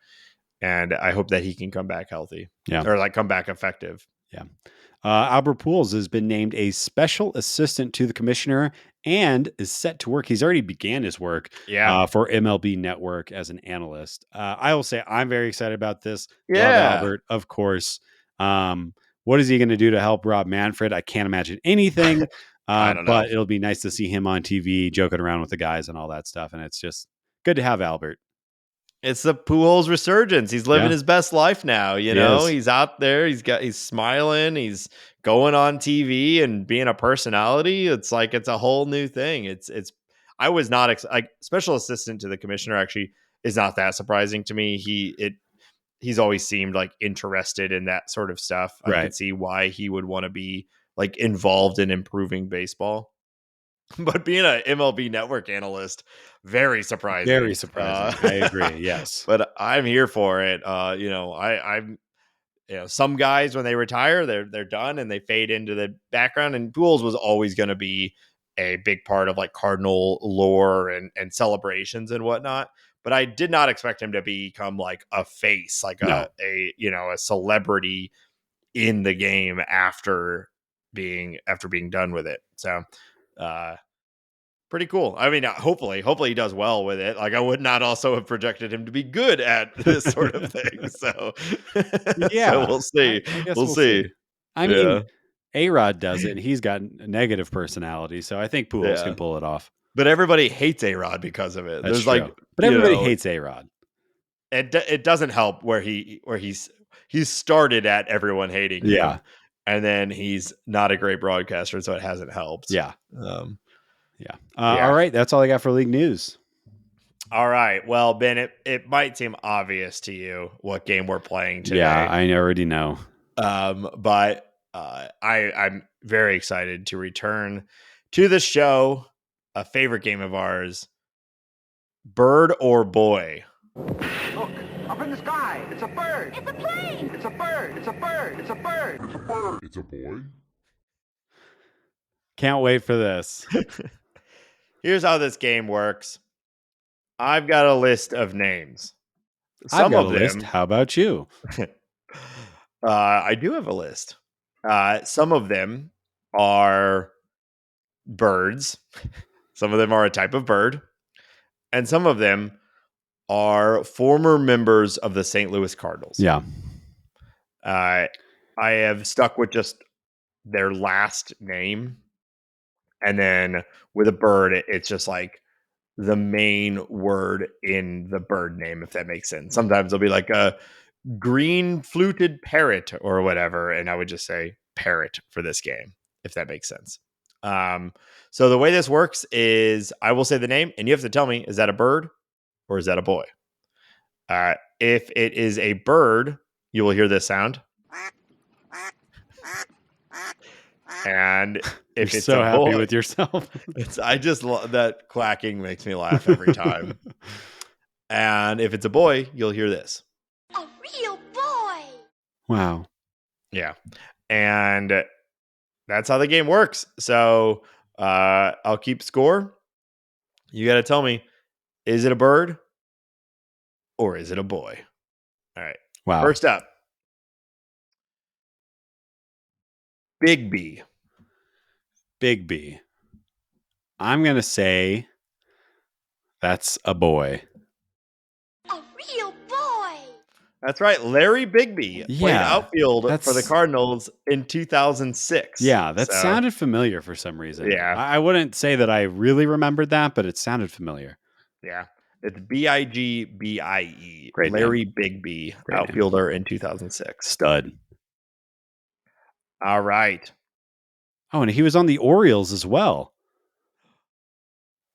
S1: hope that he can come back healthy, or like come back effective.
S2: Yeah. Albert Pujols has been named a special assistant to the commissioner and is set to work. He's already began his work for MLB Network as an analyst. I will say I'm very excited about this. Love Albert, of course. What is he going to do to help Rob Manfred? I can't imagine anything.
S1: I don't know.
S2: But it'll be nice to see him on TV joking around with the guys and all that stuff. And it's just good to have Albert.
S1: It's the Pujols resurgence. He's living his best life now. He's out there. He's smiling. He's going on TV and being a personality. It's like it's a whole new thing. I was not like special assistant to the commissioner. Actually, is not that surprising to me. He's always seemed like interested in that sort of stuff. I could see why he would want to be like involved in improving baseball. But being an MLB Network analyst, very surprising.
S2: Very surprising. I agree. Yes,
S1: but I'm here for it. I'm some guys when they retire, they're done and they fade into the background. And Pujols was always going to be a big part of like Cardinal lore and celebrations and whatnot. But I did not expect him to become like a face, like a celebrity in the game after being done with it. So. Pretty cool. I mean, hopefully he does well with it. Like I would not also have projected him to be good at this sort of thing. So so we'll see.
S2: I guess
S1: we'll see.
S2: I mean, A-Rod does it. He's got a negative personality, so I think Pujols can pull it off.
S1: But everybody hates A-Rod because of it.
S2: There's true. But everybody hates A-Rod.
S1: It doesn't help where he's started at everyone hating him, and then he's not a great broadcaster, so it hasn't helped.
S2: Yeah. All right. That's all I got for league news.
S1: All right. Well, Ben, it might seem obvious to you what game we're playing today.
S2: Yeah, I already know.
S1: But I'm very excited to return to the show a favorite game of ours, bird or boy.
S3: Look, up in the sky. It's a bird.
S4: It's a plane.
S3: It's a bird. It's a bird. It's a bird.
S5: It's a bird. It's a boy.
S2: Can't wait for this.
S1: Here's how this game works. I've got a list of names.
S2: I've got a list. How about you?
S1: I do have a list. Some of them are birds. Some of them are a type of bird. And some of them are former members of the St. Louis Cardinals.
S2: Yeah.
S1: I have stuck with just their last name. And then with a bird, it's just like the main word in the bird name, if that makes sense. Sometimes it'll be like a green fluted parrot or whatever. And I would just say parrot for this game, if that makes sense. So the way this works is I will say the name and you have to tell me, is that a bird or is that a boy? If it is a bird, you will hear this sound. And if
S2: You're
S1: it's
S2: so
S1: a
S2: happy
S1: boy,
S2: with yourself.
S1: I just love that quacking makes me laugh every time. And if it's a boy, you'll hear this.
S4: A real boy.
S2: Wow.
S1: Yeah. And that's how the game works. So I'll keep score. You got to tell me, is it a bird or is it a boy? All right.
S2: Wow.
S1: First up, Big B.
S2: Big B. I'm going to say that's a boy.
S4: A real boy.
S1: That's right. Larry Bigby played outfield for the Cardinals in 2006.
S2: Yeah, that sounded familiar for some reason.
S1: Yeah.
S2: I wouldn't say that I really remembered that, but it sounded familiar.
S1: Yeah. It's Bigbie.
S2: Great
S1: Larry
S2: name.
S1: Bigby,
S2: Great
S1: outfielder in 2006.
S2: Stud.
S1: All right.
S2: Oh, and he was on the Orioles as well.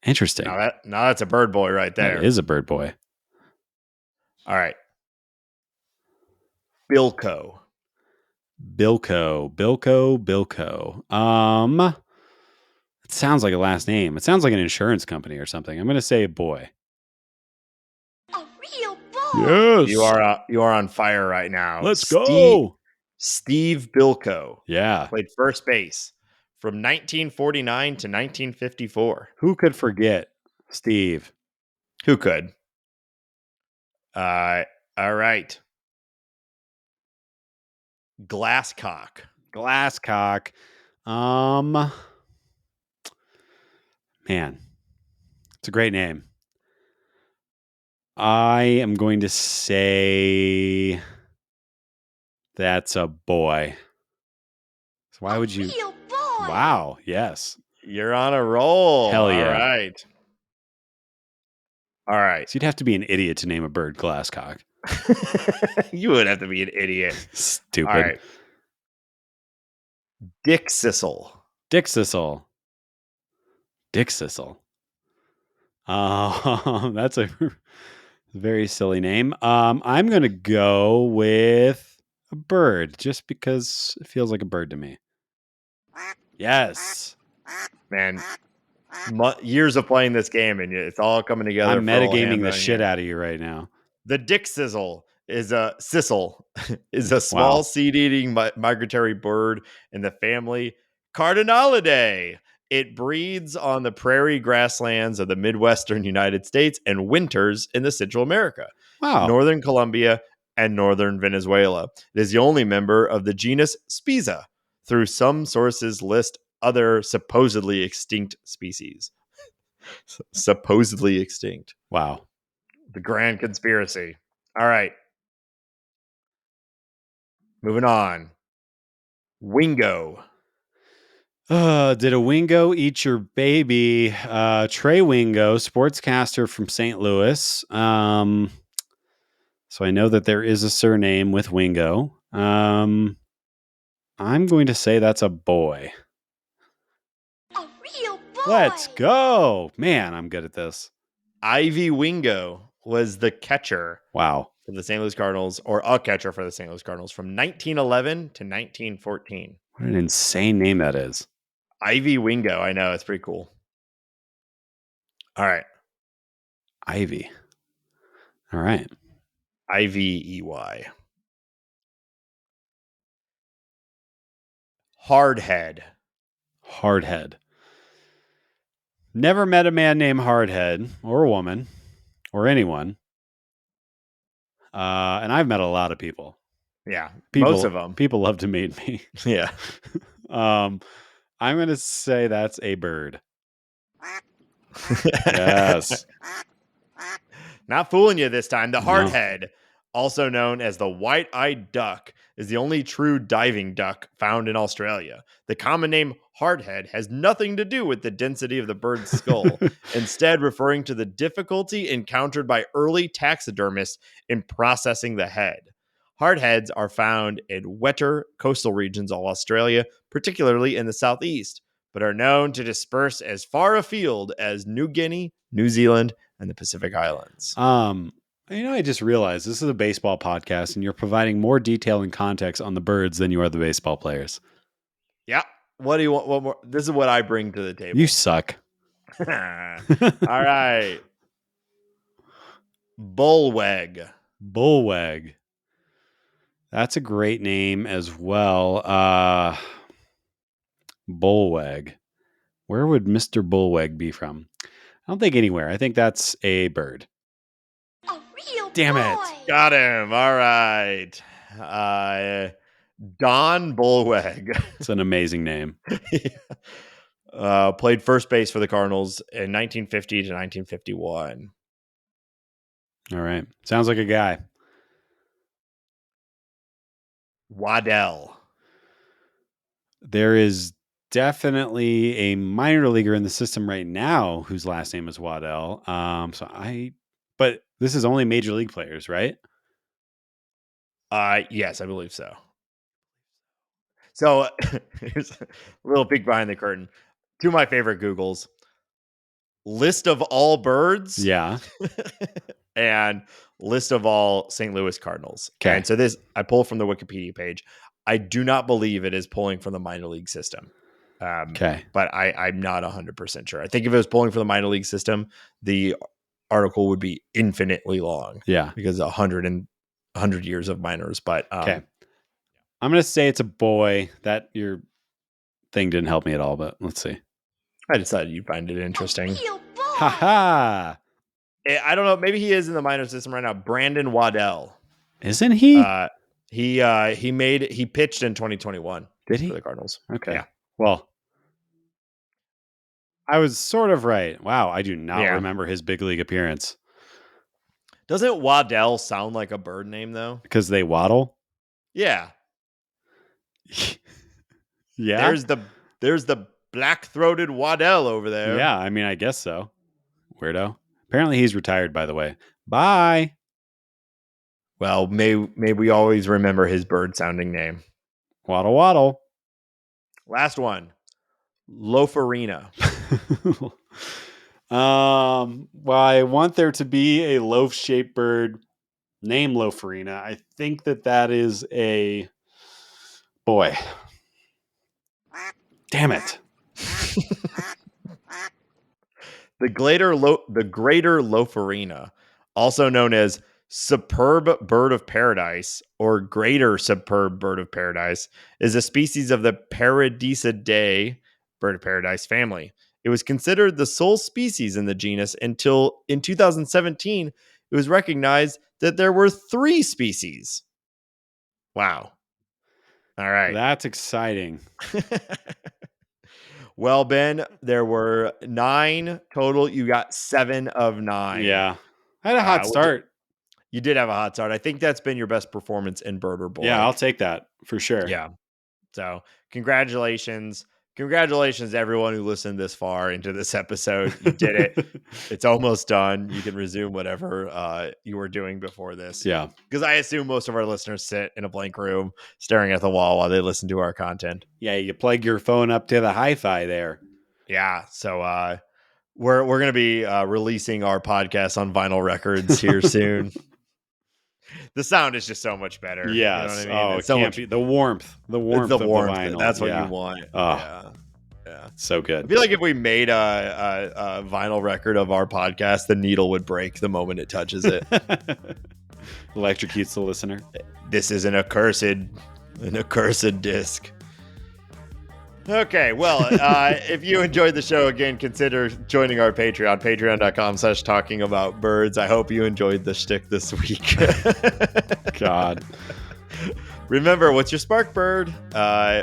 S2: Interesting.
S1: Now that's a bird boy right there.
S2: That is a bird boy.
S1: All right. Bilko.
S2: It sounds like a last name. It sounds like an insurance company or something. I'm going to say a boy.
S4: A real boy.
S2: Yes.
S1: You are on fire right now.
S2: Let's go.
S1: Steve Bilko.
S2: Yeah.
S1: Played first base from 1949 to 1954.
S2: Who could forget Steve?
S1: Who could? All right. Glasscock.
S2: Man, it's a great name. I am going to say that's a boy. So why would you?
S4: Real boy.
S2: Wow. Yes.
S1: You're on a roll.
S2: Hell yeah.
S1: All right.
S2: So you'd have to be an idiot to name a bird Glasscock.
S1: You would have to be an idiot.
S2: Stupid.
S1: All right. Dick Sissel.
S2: That's a very silly name. I'm going to go with a bird just because it feels like a bird to me. Yes.
S1: Man, years of playing this game and it's all coming together.
S2: I'm metagaming the shit out of you right now.
S1: The Dick Sizzle is a small seed-eating migratory bird in the family Cardinalidae. It breeds on the prairie grasslands of the Midwestern United States and winters in the Central America, Northern Colombia, and Northern Venezuela. It is the only member of the genus Spiza. Through some sources list other supposedly extinct species. Supposedly extinct.
S2: Wow.
S1: The grand conspiracy. All right. Moving on. Wingo.
S2: Did a wingo eat your baby? Trey Wingo, sportscaster from St. Louis. So I know that there is a surname with Wingo. I'm going to say that's a boy.
S4: A real boy.
S2: Let's go. Man, I'm good at this.
S1: Ivy Wingo was the catcher.
S2: Wow.
S1: For the St. Louis Cardinals, or a catcher for the St. Louis Cardinals from 1911 to 1914.
S2: What an insane name that is.
S1: Ivy Wingo. I know. It's pretty cool. All right.
S2: Ivy. All right.
S1: Ivey. Hardhead.
S2: Hardhead. Never met a man named Hardhead or a woman or anyone. And I've met a lot of people.
S1: Yeah, most of them.
S2: People love to meet me.
S1: Yeah.
S2: I'm going to say that's a bird. Yes.
S1: Not fooling you this time. The
S2: No.
S1: hardhead, also known as the white-eyed duck, is the only true diving duck found in Australia. The common name hardhead has nothing to do with the density of the bird's skull, instead referring to the difficulty encountered by early taxidermists in processing the head. Hardheads are found in wetter coastal regions of Australia, particularly in the southeast, but are known to disperse as far afield as New Guinea, New Zealand, and the Pacific Islands.
S2: I just realized this is a baseball podcast and you're providing more detail and context on the birds than you are the baseball players.
S1: Yeah. What do you want? What more? This is what I bring to the table.
S2: You suck.
S1: All right. Bullweg.
S2: That's a great name as well. Bullweg. Where would Mr. Bullweg be from? I don't think anywhere. I think that's a bird.
S4: A real
S2: Damn it.
S4: boy.
S1: Got him. All right. Don Bullweg.
S2: It's an amazing name.
S1: Played first base for the Cardinals in 1950 to 1951.
S2: All right. Sounds like a guy.
S1: Waddell.
S2: There is definitely a minor leaguer in the system right now whose last name is Waddell. But this is only major league players, right?
S1: Yes, I believe so. So here's a little peek behind the curtain. Two of my favorite Googles. List of all birds.
S2: Yeah.
S1: And list of all St. Louis Cardinals.
S2: Okay.
S1: And so this, I pull from the Wikipedia page. I do not believe it is pulling from the minor league system.
S2: Okay.
S1: But I'm not 100% sure. I think if it was pulling from the minor league system, the article would be infinitely long.
S2: Yeah.
S1: Because 100 years of minors. But
S2: okay. I'm going to say it's a boy. That your thing didn't help me at all, but let's see.
S1: I decided you'd find it interesting.
S4: A real boy.
S2: Ha.
S1: I don't know. Maybe he is in the minor system right now. Brandon Waddell.
S2: Isn't he?
S1: He pitched in 2021.
S2: Did he?
S1: For the Cardinals.
S2: Okay.
S1: Yeah.
S2: Well, I was sort of right. Wow. I do not remember his big league appearance.
S1: Doesn't Waddell sound like a bird name though?
S2: Because they waddle?
S1: Yeah.
S2: Yeah.
S1: There's the black-throated Waddell over there.
S2: Yeah, I mean, I guess so. Weirdo. Apparently he's retired, by the way. Bye.
S1: Well, may we always remember his bird-sounding name.
S2: Waddle, waddle.
S1: Last one. Lofarina.
S2: Well, I want there to be a loaf-shaped bird named Lofarina. I think that is a boy. Damn it.
S1: The greater Lofarina, also known as superb bird of paradise or greater superb bird of paradise, is a species of the Paradisidae bird of paradise family. It was considered the sole species in the genus until in 2017 it was recognized that there were 3 species. Wow. All right.
S2: That's exciting.
S1: Well, Ben, there were 9 total. You got 7 of 9.
S2: Yeah. I had a hot start.
S1: You did have a hot start. I think that's been your best performance in Bird or Boy.
S2: Yeah, I'll take that for sure.
S1: Yeah. So congratulations. Congratulations to everyone who listened this far into this episode. You did it. It's almost done. You can resume whatever you were doing before this.
S2: Yeah.
S1: Because I assume most of our listeners sit in a blank room staring at the wall while they listen to our content.
S2: Yeah, you plug your phone up to the hi-fi there.
S1: Yeah. So we're going to be releasing our podcast on vinyl records here soon. The sound is just so much better.
S2: Yes.
S1: You know what I mean?
S2: Oh, it can't be. The warmth. The warmth of the vinyl.
S1: That's what you want.
S2: Yeah.
S1: Yeah,
S2: so good.
S1: I feel like if we made a vinyl record of our podcast, the needle would break the moment it touches it.
S2: Electrocutes the listener.
S1: This is an accursed disc. Okay, well, if you enjoyed the show, again, consider joining our Patreon, patreon.com/talkingaboutbirds. I hope you enjoyed the shtick this week.
S2: God.
S1: Remember, what's your spark bird?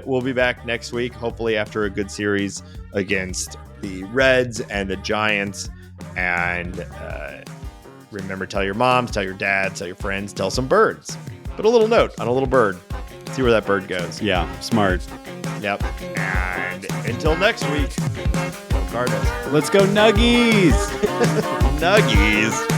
S1: We'll be back next week, hopefully after a good series against the Reds and the Giants. And remember, tell your moms, tell your dads, tell your friends, tell some birds. Put a little note on a little bird. See where that bird goes.
S2: Yeah, smart.
S1: Yep. And until next week, go Cardinals.
S2: Let's go Nuggies.
S1: Nuggies.